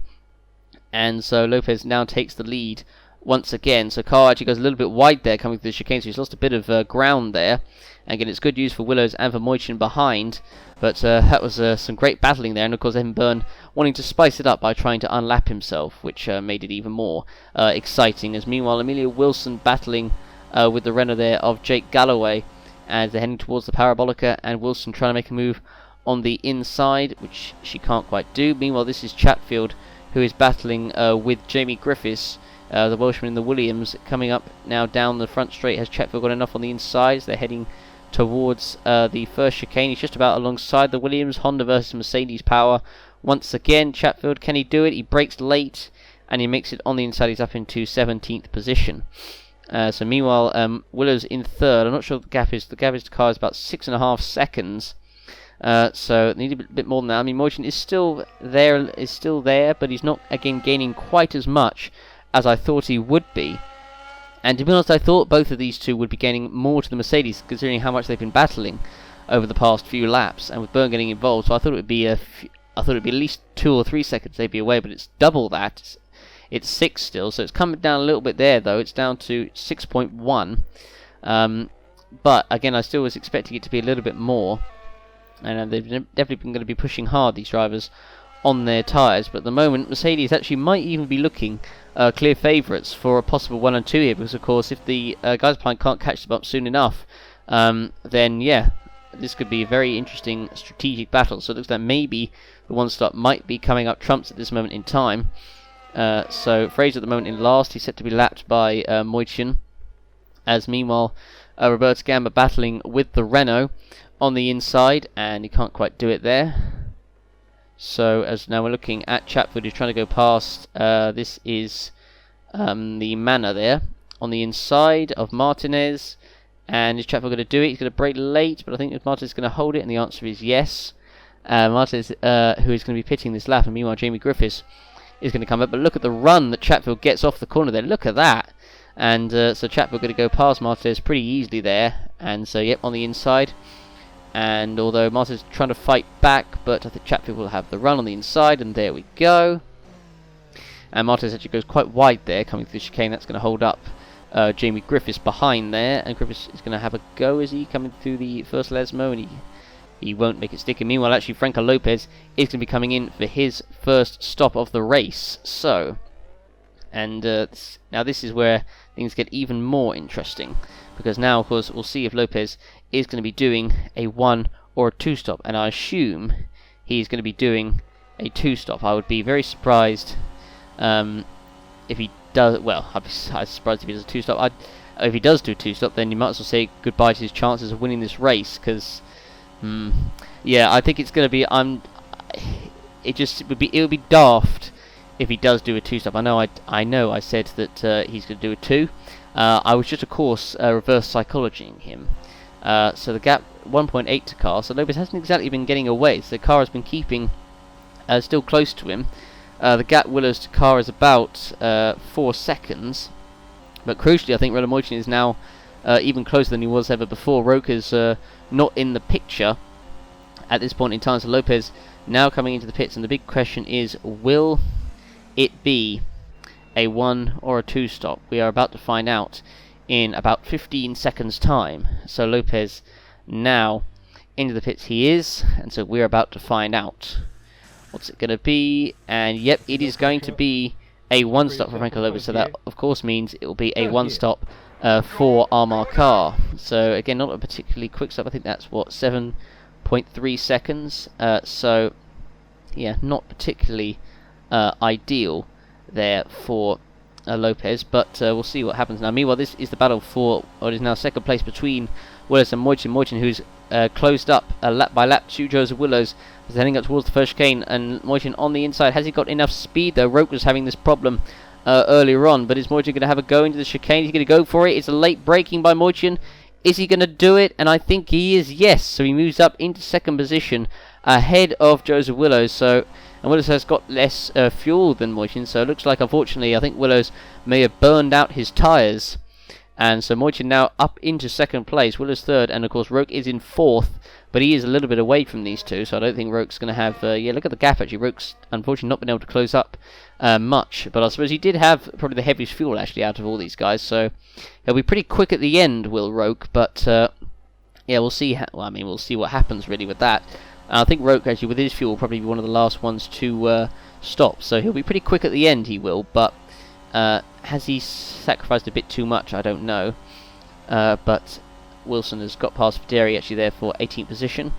And so Lopez now takes the lead once again. So Carr actually goes a little bit wide there coming through the chicane, so he's lost a bit of ground there. And again, it's good news for Willows and for Moichin behind, but that was some great battling there, and of course Evan Byrne wanting to spice it up by trying to unlap himself, which made it even more exciting. As meanwhile, Amelia Wilson battling with the Renault there of Jake Galloway as they're heading towards the Parabolica, and Wilson trying to make a move on the inside, which she can't quite do. Meanwhile, this is Chatfield, who is battling with Jamie Griffiths, the Welshman in the Williams, coming up now down the front straight. Has Chatfield got enough on the inside? They're heading towards the first chicane. He's just about alongside the Williams. Honda versus Mercedes power. Once again, Chatfield, can he do it? He brakes late, and he makes it on the inside. He's up into 17th position. So meanwhile, Willows in third. I'm not sure what the gap is. The gap is to car is about 6.5 seconds. So need a bit more than that. I mean, Moichin is still there, but he's not again gaining quite as much as I thought he would be. And to be honest, I thought both of these two would be gaining more to the Mercedes, considering how much they've been battling over the past few laps, and with Byrne getting involved. So I thought it would be at least 2 or 3 seconds they'd be away, but it's double that. It's 6 still, so it's coming down a little bit there though. It's down to 6.1. But again, I still was expecting it to be a little bit more. And they've definitely been going to be pushing hard, these drivers, on their tyres. But at the moment, Mercedes actually might even be looking clear favourites for a possible 1 and 2 here. Because, of course, if the guys behind can't catch them up soon enough, then, yeah, this could be a very interesting strategic battle. So it looks like maybe the one stop might be coming up trumps at this moment in time. So Fraser at the moment in last. He's set to be lapped by Moichin. As meanwhile, Roberto Gamba battling with the Renault on the inside, and he can't quite do it there. So as now we're looking at Chatfield, who's trying to go past. This is the Manor there on the inside of Martinez. And is Chatfield going to do it? He's going to brake late, but I think Martinez is going to hold it, and the answer is yes. Martinez, who is going to be pitting this lap, and meanwhile Jamie Griffiths is going to come up. But look at the run that Chatfield gets off the corner there. Look at that. And so Chatfield going to go past Martinez pretty easily there. And so, yep, on the inside. And although Martinez is trying to fight back, but I think Chatfield will have the run on the inside, and there we go. And Martinez actually goes quite wide there, coming through the chicane. That's going to hold up Jamie Griffiths behind there, and Griffiths is going to have a go, is he, coming through the first Lesmo, and he won't make it stick. And meanwhile, actually, Franco Lopez is going to be coming in for his first stop of the race. So, and now this is where things get even more interesting, because now, of course, we'll see if Lopez is going to be doing a 1 or a 2 stop, and I assume he's going to be doing a 2 stop. I would be very surprised if he does. Well, I'd be surprised if he does a 2 stop. If he does do a 2 stop, then you might as well say goodbye to his chances of winning this race, because yeah, I think it's going to be. It would be daft if he does do a 2 stop. I know I said that he's going to do a 2. I was just, of course, reverse psychologying him. So the gap 1.8 to Carr. So Lopez hasn't exactly been getting away. So Carr has been keeping still close to him. The gap Willows to Carr is about 4 seconds. But crucially, I think Renault Moichin is now even closer than he was ever before. Roca's not in the picture at this point in time. So Lopez now coming into the pits. And the big question is, will it be a 1 or a 2 stop? We are about to find out in about 15 seconds time. So Lopez now into the pits he is, and so we're about to find out what's it going to be. And yep, it is going to be a 1 stop for Franco Lopez, so that of course means it will be a 1 stop for Amar Carr. So again, not a particularly quick stop. I think that's what, 7.3 seconds. So yeah, not particularly ideal there for Lopez, but we'll see what happens now. Meanwhile, this is the battle for what is now second place between Willows and Moichin. Moichin, who's closed up lap by lap to Joseph Willows, is heading up towards the first chicane, and Moichin on the inside. Has he got enough speed though? Roke was having this problem earlier on, but is Moichin going to have a go into the chicane? He's going to go for it. It's a late braking by Moichin. Is he going to do it? And I think he is, yes. So he moves up into second position ahead of Joseph Willows. So, and Willows has got less fuel than Moichin, so it looks like, unfortunately, I think Willows may have burned out his tyres And so Moichin now up into second place, Willows third, and of course Roke is in fourth, but he is a little bit away from these two, so I don't think Roke's going to have... yeah, look at the gap actually. Roke's unfortunately not been able to close up much, but I suppose he did have probably the heaviest fuel actually out of all these guys, so he'll be pretty quick at the end, will Roke, but yeah, we'll see. Well, I mean, we'll see what happens really with that. I think Roke actually with his fuel will probably be one of the last ones to stop, so he'll be pretty quick at the end, he will, but has he sacrificed a bit too much? I don't know. But Wilson has got past Fideri actually there for 18th position.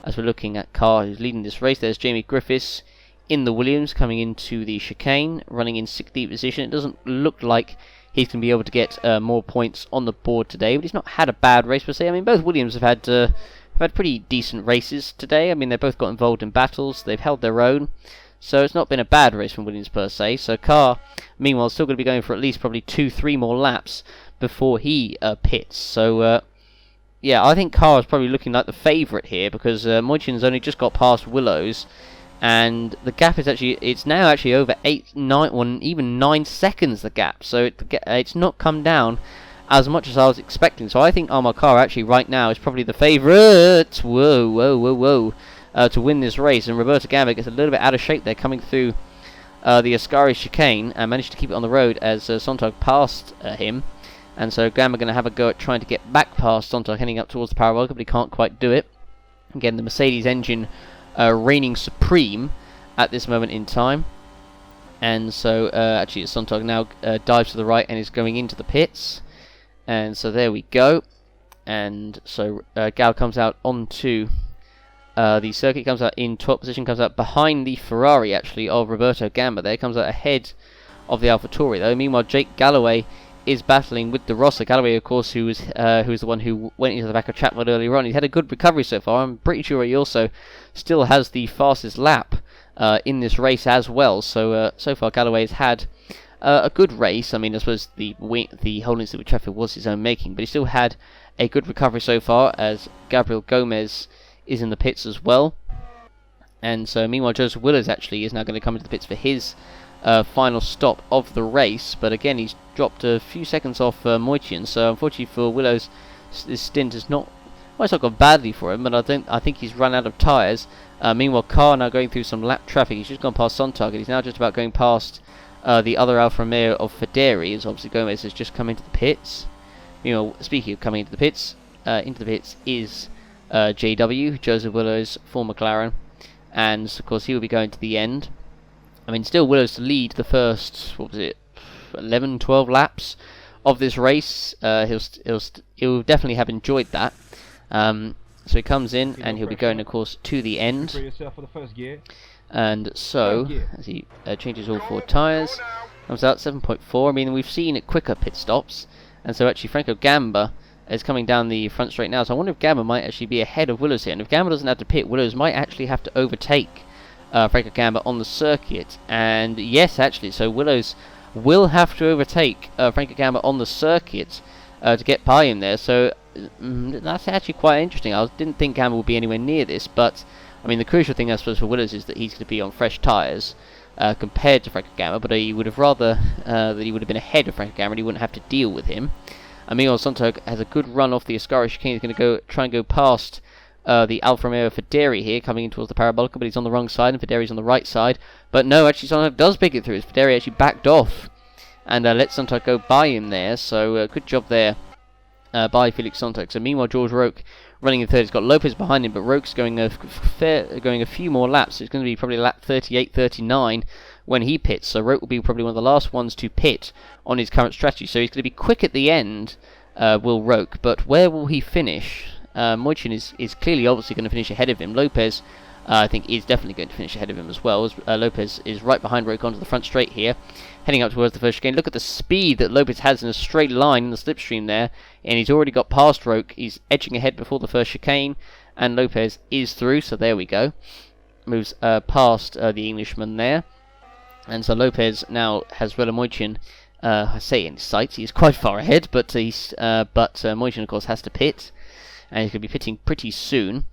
As we're looking at Carr, who's leading this race, there's Jamie Griffiths in the Williams coming into the chicane, running in 16th position. It doesn't look like he's going to be able to get more points on the board today, but he's not had a bad race per se. I mean, both Williams have had pretty decent races today. I mean, they've both got involved in battles. They've held their own. So it's not been a bad race from Williams per se. So Carr, meanwhile, is still going to be going for at least probably 2-3 more laps before he pits. So yeah, I think Carr is probably looking like the favourite here because Moichin's only just got past Willows, and the gap is it's now actually over 8, 9, or even 9 seconds the gap. So it's not come down as much as I was expecting. So I think Armar Carr actually right now is probably the favourite. Whoa. To win this race, and Roberto Gamba gets a little bit out of shape there coming through the Ascari chicane and managed to keep it on the road as Sontag passed him, and so Gamba going to have a go at trying to get back past Sontag heading up towards the Parabolica, but he can't quite do it. Again, the Mercedes engine reigning supreme at this moment in time, and so actually Sontag now dives to the right and is going into the pits, and so there we go, and so Gal comes out onto the circuit, comes out in top position, comes out behind the Ferrari actually of Roberto Gamba there, comes out ahead of the AlphaTauri though. Meanwhile, Jake Galloway is battling with the Rossa. Galloway, of course, who's the one who went into the back of Chatwood earlier on. He's had a good recovery so far. I'm pretty sure he also still has the fastest lap in this race as well. So so far Galloway's had a good race. I mean, I suppose the whole incident with Traffic was his own making, but he still had a good recovery so far as Gabriel Gomez is in the pits as well. And so meanwhile Joseph Willows actually is now going to come into the pits for his final stop of the race, but again he's dropped a few seconds off Moichin, so unfortunately for Willows this stint is not, well, it's not gone badly for him, but I think he's run out of tyres. Meanwhile Carr now going through some lap traffic. He's just gone past Sontag and he's now just about going past the other Alfa Romeo of Federi, as obviously Gomez has just come into the pits. Meanwhile, speaking of coming into the pits is JW, Joseph Willows for McLaren, and of course he will be going to the end. I mean, still Willows to lead the first, 11, 12 laps of this race. He'll definitely have enjoyed that. So he comes in and he'll be going, of course, to the end. And so, as he changes all 4 tyres, comes out 7.4. I mean, we've seen it quicker pit stops, and so actually Franco Gamba is coming down the front straight now, so I wonder if Gamba might actually be ahead of Willows here, and if Gamba doesn't have to pit, Willows might actually have to overtake Franco Gamba on the circuit. And yes, actually, so Willows will have to overtake Franco Gamba on the circuit to get by him there, so that's actually quite interesting. I didn't think Gamba would be anywhere near this, but I mean the crucial thing I suppose for Willows is that he's going to be on fresh tyres compared to Franco Gamba, but he would have rather that he would have been ahead of Franco Gamba and he wouldn't have to deal with him. Meanwhile, Sontag has a good run off the Ascari chicane. He's going to try and go past the Alfa Romeo Federi here, coming in towards the Parabolica, but he's on the wrong side, and Federi's on the right side. But no, actually Sontag does pick it through. Federi actually backed off and let Sontag go by him there, so good job there by Felix Sontag. So meanwhile, George Roque running in third. He's got Lopez behind him, but Roque's going a few more laps. So it's going to be probably lap 38, 39 when he pits, so Roque will be probably one of the last ones to pit on his current strategy, so he's going to be quick at the end, will Roque, but where will he finish? Moichin is clearly obviously going to finish ahead of him. Lopez I think is definitely going to finish ahead of him as well, as Lopez is right behind Roque onto the front straight here, heading up towards the first chicane. Look at the speed that Lopez has in a straight line in the slipstream there, and he's already got past Roque. He's edging ahead before the first chicane, and Lopez is through, so there we go. Moves past the Englishman there. And so Lopez now has Rella Moichin, I say in sight. He's quite far ahead, but Moichin of course has to pit, and he's going to be pitting pretty soon.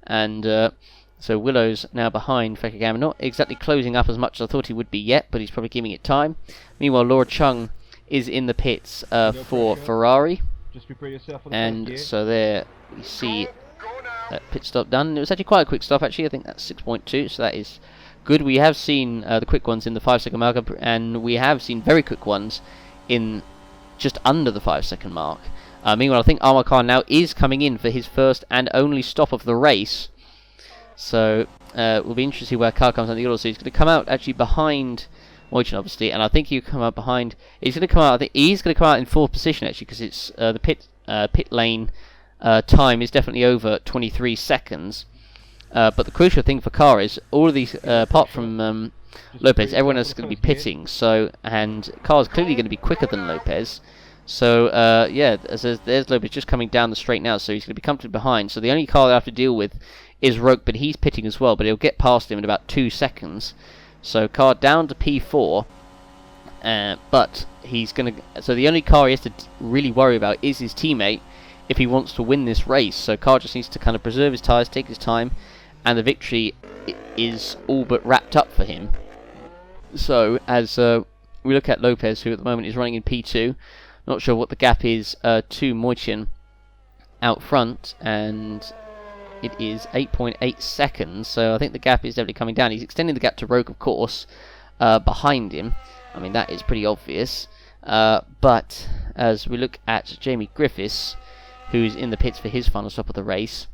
And so Willows now behind Franco Gamba, not exactly closing up as much as I thought he would be yet, but he's probably giving it time. Meanwhile, Laura Chung is in the pits for Ferrari. Just prepare yourself for the And so there we see that pit stop done. It was actually quite a quick stop actually. I think that's 6.2, so that is good. We have seen the quick ones in the 5-second mark, and we have seen very quick ones in just under the 5-second mark. Meanwhile, I think Amarkar now is coming in for his first and only stop of the race. So it will be interesting to see where Car comes out the order. So he's going to come out actually behind Moichin, obviously, and I think he'll come out behind. He's going to come out. I think he's going to come out in fourth position actually, because it's the pit lane time is definitely over 23 seconds. But the crucial thing for Car is all of these, apart from Lopez, everyone else is going to be pitting. So, and Car's clearly going to be quicker than Lopez. So, yeah, there's Lopez just coming down the straight now, so he's going to be comfortably behind. So the only car they have to deal with is Roque, but he's pitting as well, but he'll get past him in about 2 seconds. So car down to P4, but he's going to... So the only car he has to really worry about is his teammate if he wants to win this race. So car just needs to kind of preserve his tyres, take his time, and the victory is all but wrapped up for him. So, as we look at Lopez, who at the moment is running in P2, not sure what the gap is to Moichin out front, and it is 8.8 seconds, so I think the gap is definitely coming down. He's extending the gap to Roque, of course, behind him. I mean, that is pretty obvious. But as we look at Jamie Griffiths, who's in the pits for his final stop of the race,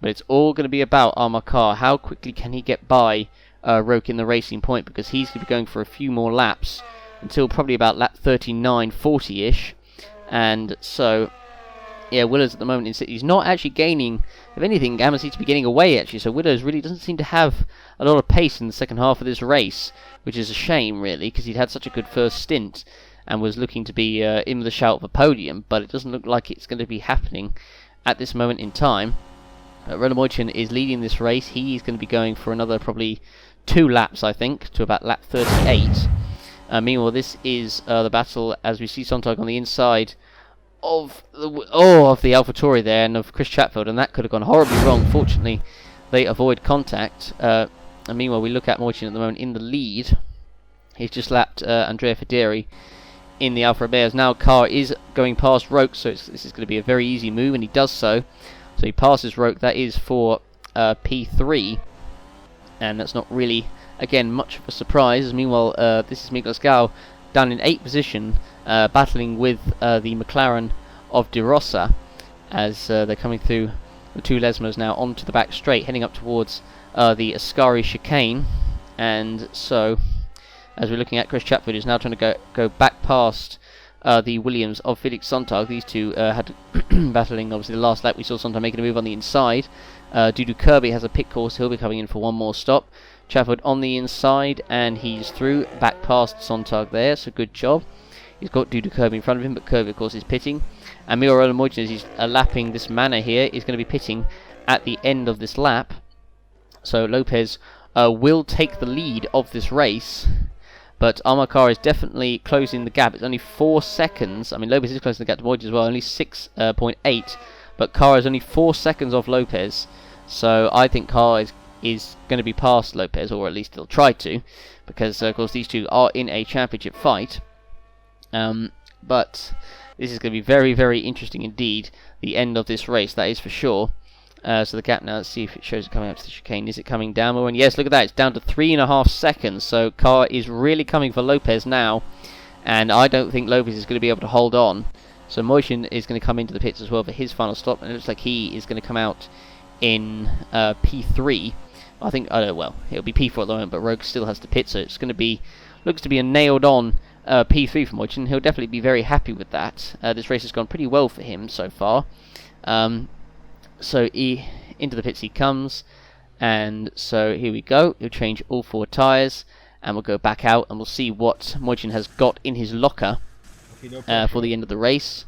but it's all going to be about Amarkar. How quickly can he get by Roque in the racing point, because he's going to be going for a few more laps until probably about lap 39, 40-ish. And so, yeah, Willows at the moment he's not actually gaining. If anything, Gamma seems to be getting away, actually. So Willows really doesn't seem to have a lot of pace in the second half of this race, which is a shame, really, because he'd had such a good first stint and was looking to be in with a shout of a podium, but it doesn't look like it's going to be happening at this moment in time. Roland Moichin is leading this race. He's going to be going for another probably 2 laps, I think, to about lap 38. Meanwhile, this is the battle as we see Sontag on the inside of the AlphaTauri there, and of Chris Chatfield, and that could have gone horribly wrong. Fortunately, they avoid contact. And meanwhile, we look at Moichin at the moment in the lead. He's just lapped Andrea Federi in the Alfa Romeos. Now Car is going past Roque, so this is going to be a very easy move, and he does so. So he passes Roque. That is for P3, and that's not really, again, much of a surprise. Meanwhile, this is Miguel Escal down in 8th position, battling with the McLaren of De Rosa, as they're coming through the 2 Lesmos now onto the back straight, heading up towards the Ascari chicane. And so, as we're looking at Chris Chatfield, who's now trying to go back past the Williams of Felix Sontag. These two had battling, obviously, the last lap. We saw Sontag making a move on the inside. Dudu Kirby has a pit course. He'll be coming in for one more stop. Chatfield on the inside, and he's through, back past Sontag there, so good job. He's got Dudu Kirby in front of him, but Kirby, of course, is pitting. And Miro Roland Moichin, as he's lapping this manor here, is going to be pitting at the end of this lap. So Lopez will take the lead of this race, but Amarkar is definitely closing the gap. It's only 4 seconds. I mean, Lopez is closing the gap to Moichin as well, only 6.8, but Car is only 4 seconds off Lopez. So I think Car is going to be past Lopez, or at least he'll try to, because of course these two are in a championship fight. But this is going to be very, very interesting indeed, the end of this race, that is for sure. So the gap now, let's see if it shows it coming up to the chicane. Is it coming down more? And yes, look at that, it's down to 3.5 seconds. So Car is really coming for Lopez now, and I don't think Lopez is going to be able to hold on. So Moichin is going to come into the pits as well for his final stop, and it looks like he is going to come out in P3. I think, well, it'll be P4 at the moment, but Rogue still has to pit, so it's going to be, looks to be a nailed on P3 for Moichin. He'll definitely be very happy with that. This race has gone pretty well for him so far. So into the pits he comes, and so here we go. He'll change all 4 tyres, and we'll go back out, and we'll see what Moichin has got in his locker for the end of the race.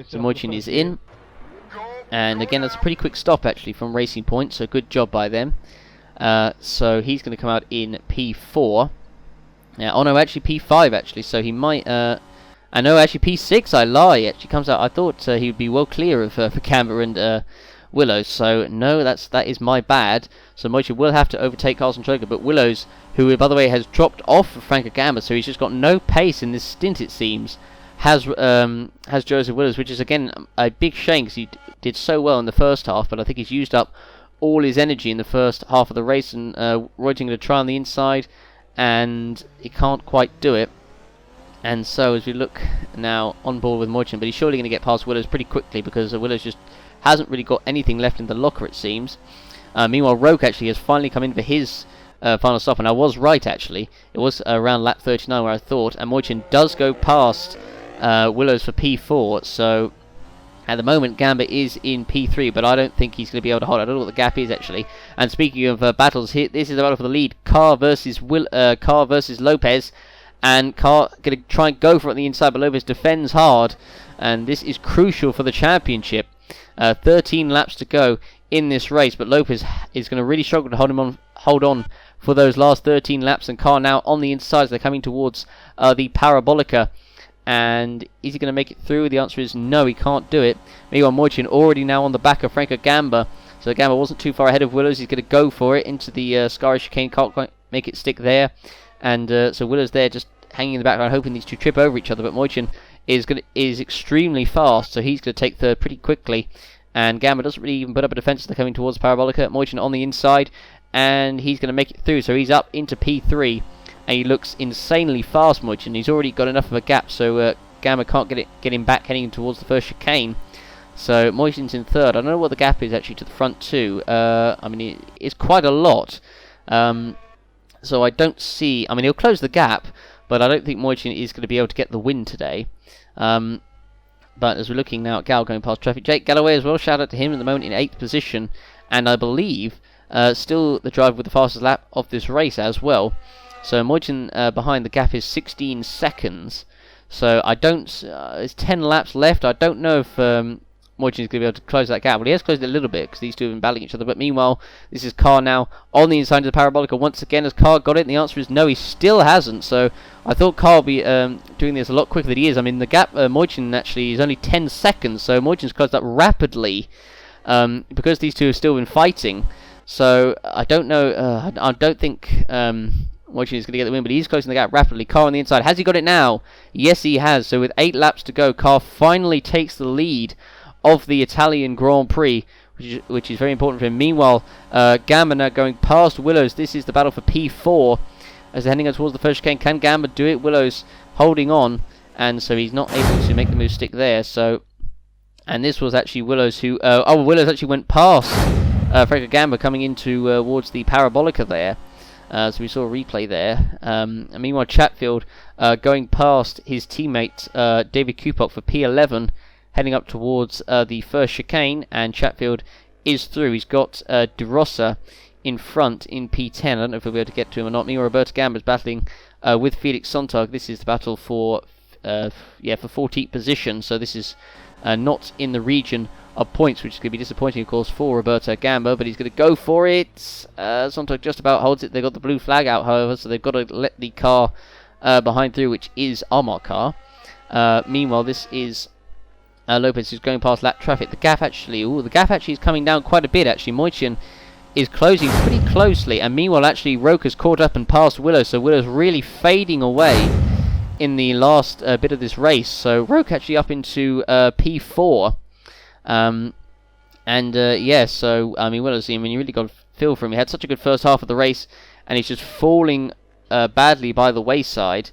So Moichin is in, and again that's a pretty quick stop actually from Racing Point, so good job by them. So he's going to come out in P4. Oh no, actually P5 actually, so he might... I know, actually P6, I lie, actually comes out. I thought he would be well clear of Camber and Willows, so no, that is my bad. So Moichin will have to overtake Carlson Troger, but Willows, who by the way has dropped off of Franco Gamba, so he's just got no pace in this stint it seems, has Joseph Willows, which is again a big shame because he did so well in the first half, but I think he's used up all his energy in the first half of the race, and Reuting going to try on the inside, and he can't quite do it. And so as we look now on board with Moichin, but he's surely going to get past Willows pretty quickly because Willows just hasn't really got anything left in the locker, it seems. Meanwhile, Roke actually has finally come in for his final stop, and I was right actually. It was around lap 39 where I thought, and Moichin does go past Willows for P4, so at the moment Gamba is in P3, but I don't think he's going to be able to hold. I don't know what the gap is actually. And speaking of battles, here, this is the battle for the lead. Carr versus Lopez, and Carr going to try and go for it on the inside, but Lopez defends hard, and this is crucial for the championship. 13 laps to go in this race, but Lopez is going to really struggle to hold on for those last 13 laps, and Carr now on the inside as they're coming towards the Parabolica. And is he going to make it through? The answer is no, he can't do it. Meanwhile, Moichin already now on the back of Franco Gamba, so Gamba wasn't too far ahead of Willows. He's going to go for it into the Sky chicane, can't quite make it stick there, and so Willows there just hanging in the background, hoping these two trip over each other. But Moichin is extremely fast, so he's going to take third pretty quickly. And Gamba doesn't really even put up a defence as they're coming towards Parabolica. Moichin on the inside, and he's going to make it through, so he's up into P3. And he looks insanely fast, Moichin. He's already got enough of a gap, so Gamba can't get him back heading towards the first chicane. So Moichin's in third. I don't know what the gap is actually to the front too. I mean, it's quite a lot. So I don't see... I mean, he'll close the gap, but I don't think Moichin is going to be able to get the win today. But as we're looking now at Gal going past traffic, Jake Galloway as well, shout out to him at the moment in 8th position. And I believe still the driver with the fastest lap of this race as well. So Moichin behind, the gap is 16 seconds. So I don't... there's 10 laps left. I don't know if Moichin is going to be able to close that gap. Well, he has closed it a little bit because these two have been battling each other. But meanwhile, this is Carr now on the inside of the Parabolica once again. Has Carr got it? And the answer is no, he still hasn't. So I thought Carr would be doing this a lot quicker than he is. I mean, the gap, Moichin actually is only 10 seconds. So Moichin's closed up rapidly because these two have still been fighting. So I don't know. I don't think... Moichin is going to get the win, but he's closing the gap rapidly. Carr on the inside. Has he got it now? Yes, he has. So with 8 laps to go, Carr finally takes the lead of the Italian Grand Prix, which is very important for him. Meanwhile, Gamba now going past Willows. This is the battle for P4 as they're heading up towards the first chicane. Can Gamba do it? Willows holding on, and so he's not able to make the move stick there. So, and this was actually Willows who... Willows actually went past Franco Gamba coming into towards the Parabolica there. So we saw a replay there. And meanwhile, Chatfield going past his teammate David Kupok for P11, heading up towards the first chicane, and Chatfield is through. He's got De Rossa in front in P10. I don't know if we'll be able to get to him or not. Meanwhile, Roberto Gamba is battling with Felix Sontag. This is the battle for 14th position. So this is not in the region of points, which is going to be disappointing, of course, for Roberto Gamba, but he's going to go for it. Sontag just about holds it. They've got the blue flag out, however, so they've got to let the car behind through, which is Armar car. Meanwhile, this is Lopez who's going past lap traffic. The gap actually is coming down quite a bit, actually. Moichin is closing pretty closely, and meanwhile, actually, Roke has caught up and passed Willows, so Willows really fading away in the last bit of this race. So Roke actually up into P4. So I mean, Willows, I mean, you really got to feel for him. He had such a good first half of the race, and he's just falling badly by the wayside.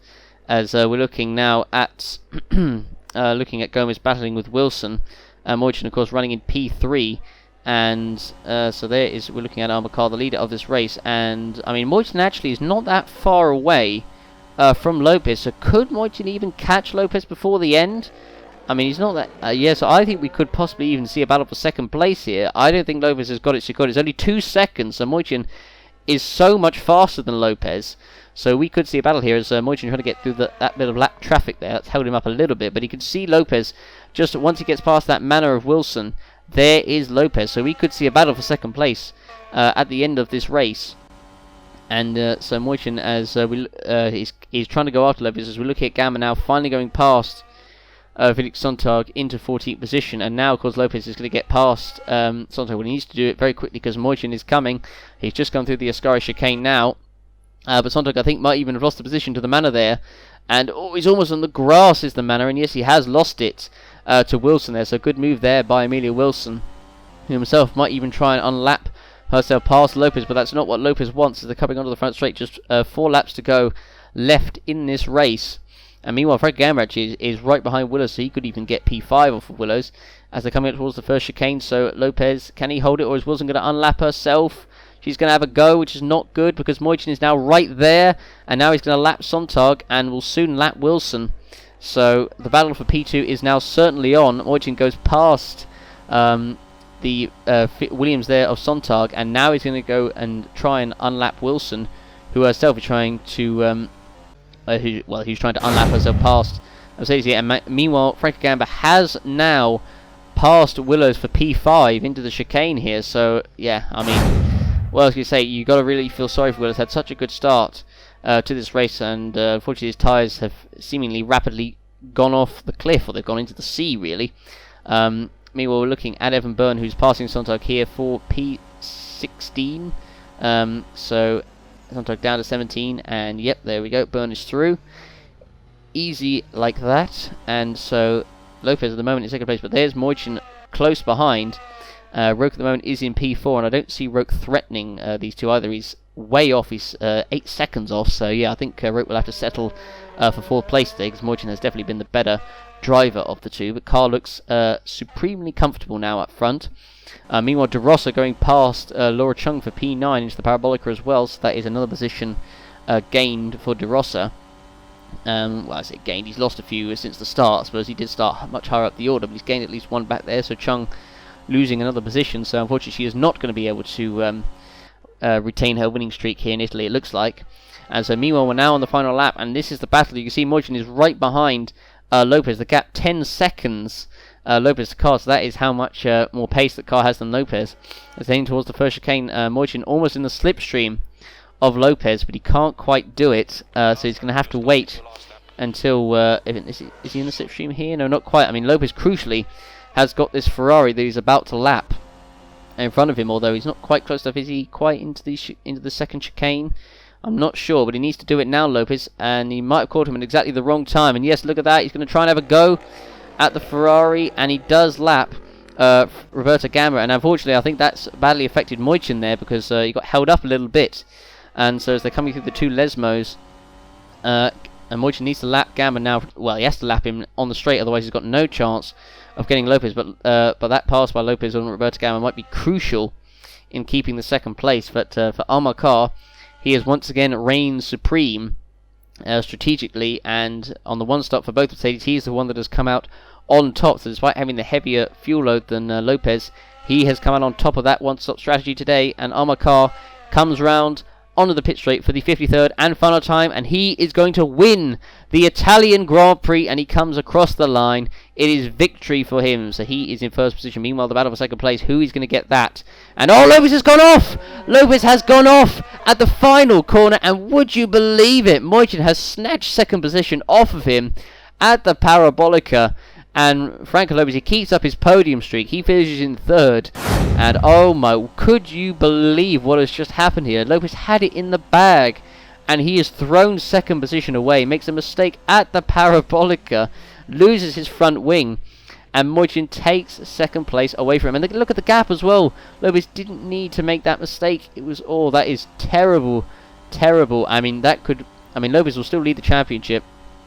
As we're looking now at Gomez battling with Wilson, Moichin, of course, running in P3, and so there is we're looking at Armakar, the leader of this race, and I mean, Moichin actually is not that far away from Lopez. So could Moichin even catch Lopez before the end? I mean, he's not that... so I think we could possibly even see a battle for second place here. I don't think Lopez has got it secured. It's only 2 seconds, so Moichin is so much faster than Lopez. So we could see a battle here as Moichin trying to get through that bit of lap traffic there. That's held him up a little bit, but he could see Lopez just once he gets past that manor of Wilson. There is Lopez, so we could see a battle for second place at the end of this race. And so Moichin, as he's trying to go after Lopez, as we look at Gamba now, finally going past Felix Sontag into 14th position, and now of course Lopez is going to get past Sontag when he needs to do it very quickly because Moichin is coming. He's just gone through the Ascari chicane now, But Sontag, I think, might even have lost the position to the Manor there. And he's almost on the grass is the Manor, and yes, he has lost it to Wilson there. So good move there by Amelia Wilson, who himself might even try and unlap herself past Lopez, but that's not what Lopez wants as they're coming onto the front straight. Just 4 laps to go left in this race. And meanwhile, Frank Gamber actually is right behind Willows, so he could even get P5 off of Willows as they're coming up towards the first chicane. So Lopez, can he hold it, or is Wilson going to unlap herself? She's going to have a go, which is not good because Moichin is now right there, and now he's going to lap Sontag and will soon lap Wilson. So the battle for P2 is now certainly on. Moichin goes past the Williams there of Sontag, and now he's going to go and try and unlap Wilson, who herself is trying to he's trying to unlap herself past Mercedes here. And meanwhile, Frankie Gamber has now passed Willows for P5 into the chicane here. So yeah, I mean, what else can you say? You got to really feel sorry for Willows. Had such a good start to this race, and unfortunately his tyres have seemingly rapidly gone off the cliff, or they've gone into the sea really. Meanwhile, we're looking at Evan Byrne, who's passing Sontag here for P16. So Sontag down to 17, and yep, there we go. Byrne is through. Easy like that. And so Lopez at the moment in second place, but there's Moichin close behind. Roke at the moment is in P4, and I don't see Roke threatening these two either. He's way off. He's 8 seconds off. So yeah, I think Roke will have to settle for 4th place today, because Moichin has definitely been the better driver of the two. But Carl looks supremely comfortable now up front. Meanwhile, De Rossa going past Laura Chung for P9 into the Parabolica as well, so that is another position gained for De Rossa. Well, I say gained, he's lost a few since the start. I suppose he did start much higher up the order, but he's gained at least 1 back there, so Chung losing another position, so unfortunately she is not going to be able to retain her winning streak here in Italy, it looks like. And so meanwhile, we're now on the final lap, and this is the battle. You can see Moichin is right behind Lopez, the gap 10 seconds. Lopez to Carr, so that is how much more pace that Carr has than Lopez. As heading towards the first chicane, Moichin almost in the slipstream of Lopez, but he can't quite do it, so he's going to have to wait until... is he in the slipstream here? No, not quite. I mean, Lopez, crucially, has got this Ferrari that he's about to lap in front of him, although he's not quite close enough. Is he quite into the second chicane? I'm not sure, but he needs to do it now, Lopez, and he might have caught him at exactly the wrong time. And yes, look at that, he's going to try and have a go at the Ferrari, and he does lap Roberta Gamma, and unfortunately I think that's badly affected Moichin there, because he got held up a little bit. And so as they're coming through the 2 Lesmos, and Moichin needs to lap Gamma now. Well, he has to lap him on the straight, otherwise he's got no chance of getting Lopez. But that pass by Lopez on Roberta Gamma might be crucial in keeping the second place. But for Amar Kar, he has once again reigned supreme strategically, and on the one stop for both Mercedes, he's the one that has come out on top. So despite having the heavier fuel load than Lopez, he has come out on top of that one stop strategy today. And Amar Kar comes round onto the pit straight for the 53rd and final time, and he is going to win the Italian Grand Prix, and he comes across the line. It is victory for him, so he is in first position. Meanwhile, the battle for second place, who is going to get that? And oh, Lopez has gone off! Lopez has gone off at the final corner, and would you believe it, Moichin has snatched second position off of him at the Parabolica. And Franco Lopez, he keeps up his podium streak. He finishes in 3rd. And oh my, could you believe what has just happened here? Lopez had it in the bag, and he has thrown second position away. Makes a mistake at the Parabolica, loses his front wing, and Moichin takes second place away from him. And look at the gap as well. Lopez didn't need to make that mistake. It was all, that is terrible, terrible. I mean, Lopez will still lead the championship,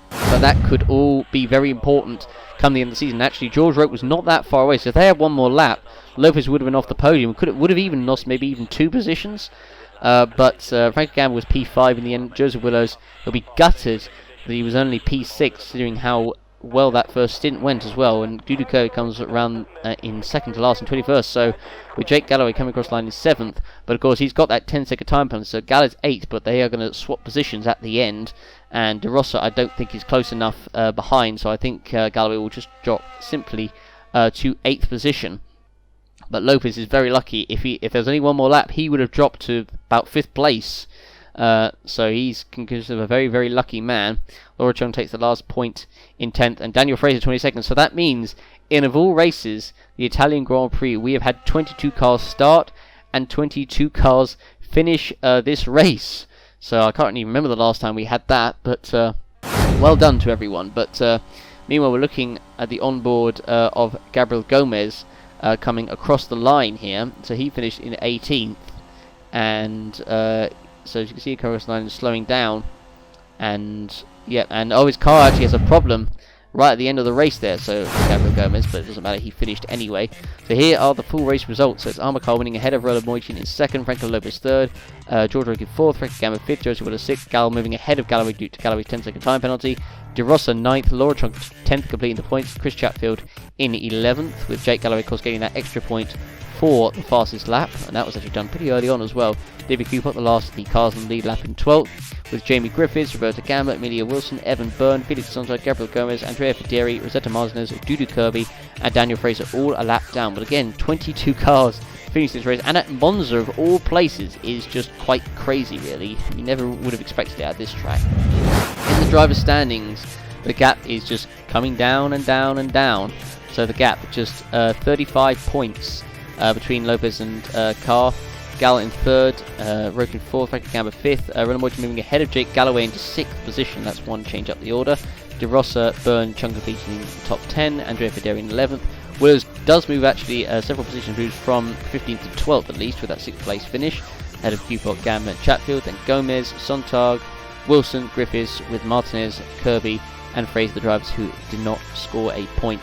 but that could all be very important come the end of the season. Actually, George Roke was not that far away, so if they had one more lap, Lopez would have been off the podium. Would have even lost maybe even 2 positions. But Frank Gamble was P5 in the end. Joseph Willows will be gutted that he was only P6, considering how well that first stint went as well. And Duduco comes around in second to last and 21st. So with Jake Galloway coming across the line in 7th, but of course he's got that 10-second time penalty. So Galloway's 8th, but they are going to swap positions at the end. And De Rossa, I don't think is close enough behind, so I think Galloway will just drop simply to 8th position. But Lopez is very lucky. If there was only one more lap, he would have dropped to about 5th place. So he's considered a very, very lucky man. Laura Chung takes the last point in 10th, and Daniel Fraser 22nd. So that means, in of all races, the Italian Grand Prix, we have had 22 cars start and 22 cars finish this race. So I can't even remember the last time we had that, but well done to everyone. But meanwhile, we're looking at the onboard of Gabriel Gomez coming across the line here. So he finished in 18th, and so as you can see, across the line is slowing down, and yeah, and his car actually has a problem right at the end of the race there, so Gabriel Gomez, but it doesn't matter, he finished anyway. So here are the full race results. So it's Armacar winning ahead of Roland Moichin in 2nd, Franco Lopez 3rd, George Roque 4th, Frankie Gamma 5th, Josie Willer 6th, Gal moving ahead of Galloway due to Galloway's 10-second time penalty, De Rossa 9th, Laura Trunk 10th, completing the points, Chris Chatfield in 11th, with Jake Galloway, of course, getting that extra point for the fastest lap, and that was actually done pretty early on as well. David Cooper, the last of the cars on the lead lap in 12th, with Jamie Griffiths, Roberta Gamma, Amelia Wilson, Evan Byrne, Felix Sonza, Gabriel Gomez, Andrea Fideri, Rosetta Marsnes, Dudu Kirby, and Daniel Fraser all a lap down. But again, 22 cars finished this race, and at Monza of all places is just quite crazy, really. You never would have expected it at this track. In the driver's standings, the gap is just coming down and down and down. So the gap just 35 points between Lopez and Carr. Gal in 3rd, Roque in 4th, Frankie Gamba 5th, Roland Moichin moving ahead of Jake Galloway into 6th position. That's one change up the order. De Rossa, Byrne, Chung completing in the top 10, Andrea Fideri in 11th. Wills does move actually several positions, moves from 15th to 12th at least, with that 6th place finish, ahead of Cupot, Gamba and Chatfield, then Gomez, Sontag, Wilson, Griffiths, with Martinez, Kirby and Fraser, the drivers who did not score a point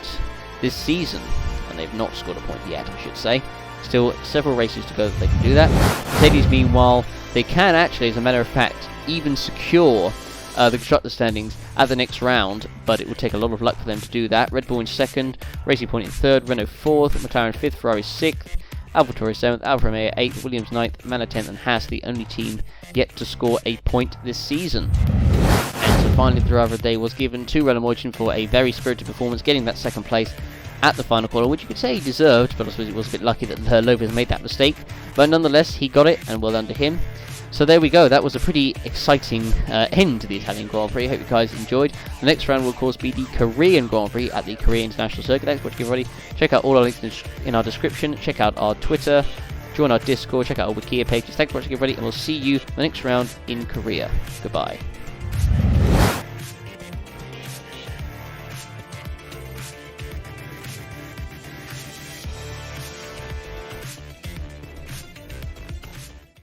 this season. And they've not scored a point yet, I should say. Still several races to go that they can do that. Mercedes, meanwhile, they can actually, as a matter of fact, even secure the constructor standings at the next round, but it would take a lot of luck for them to do that. Red Bull in 2nd, Racing Point in 3rd, Renault 4th, McLaren 5th, Ferrari 6th, AlphaTauri 7th, Alfa Romeo 8th, Williams 9th, Manor 10th, and Haas the only team yet to score a point this season. And so finally, the driver of the day was given to Roland Moichin for a very spirited performance, getting that 2nd place at the final corner, which you could say he deserved, but I suppose it was a bit lucky that Lopez made that mistake. But nonetheless, he got it, and well done to him. So there we go, that was a pretty exciting end to the Italian Grand Prix. Hope you guys enjoyed. The next round will of course be the Korean Grand Prix at the Korea International Circuit. Thanks for watching, everybody. Check out all our links in our description, check out our Twitter, join our Discord, check out our Wikia pages. Thanks for watching, everybody, and we'll see you the next round in Korea. Goodbye.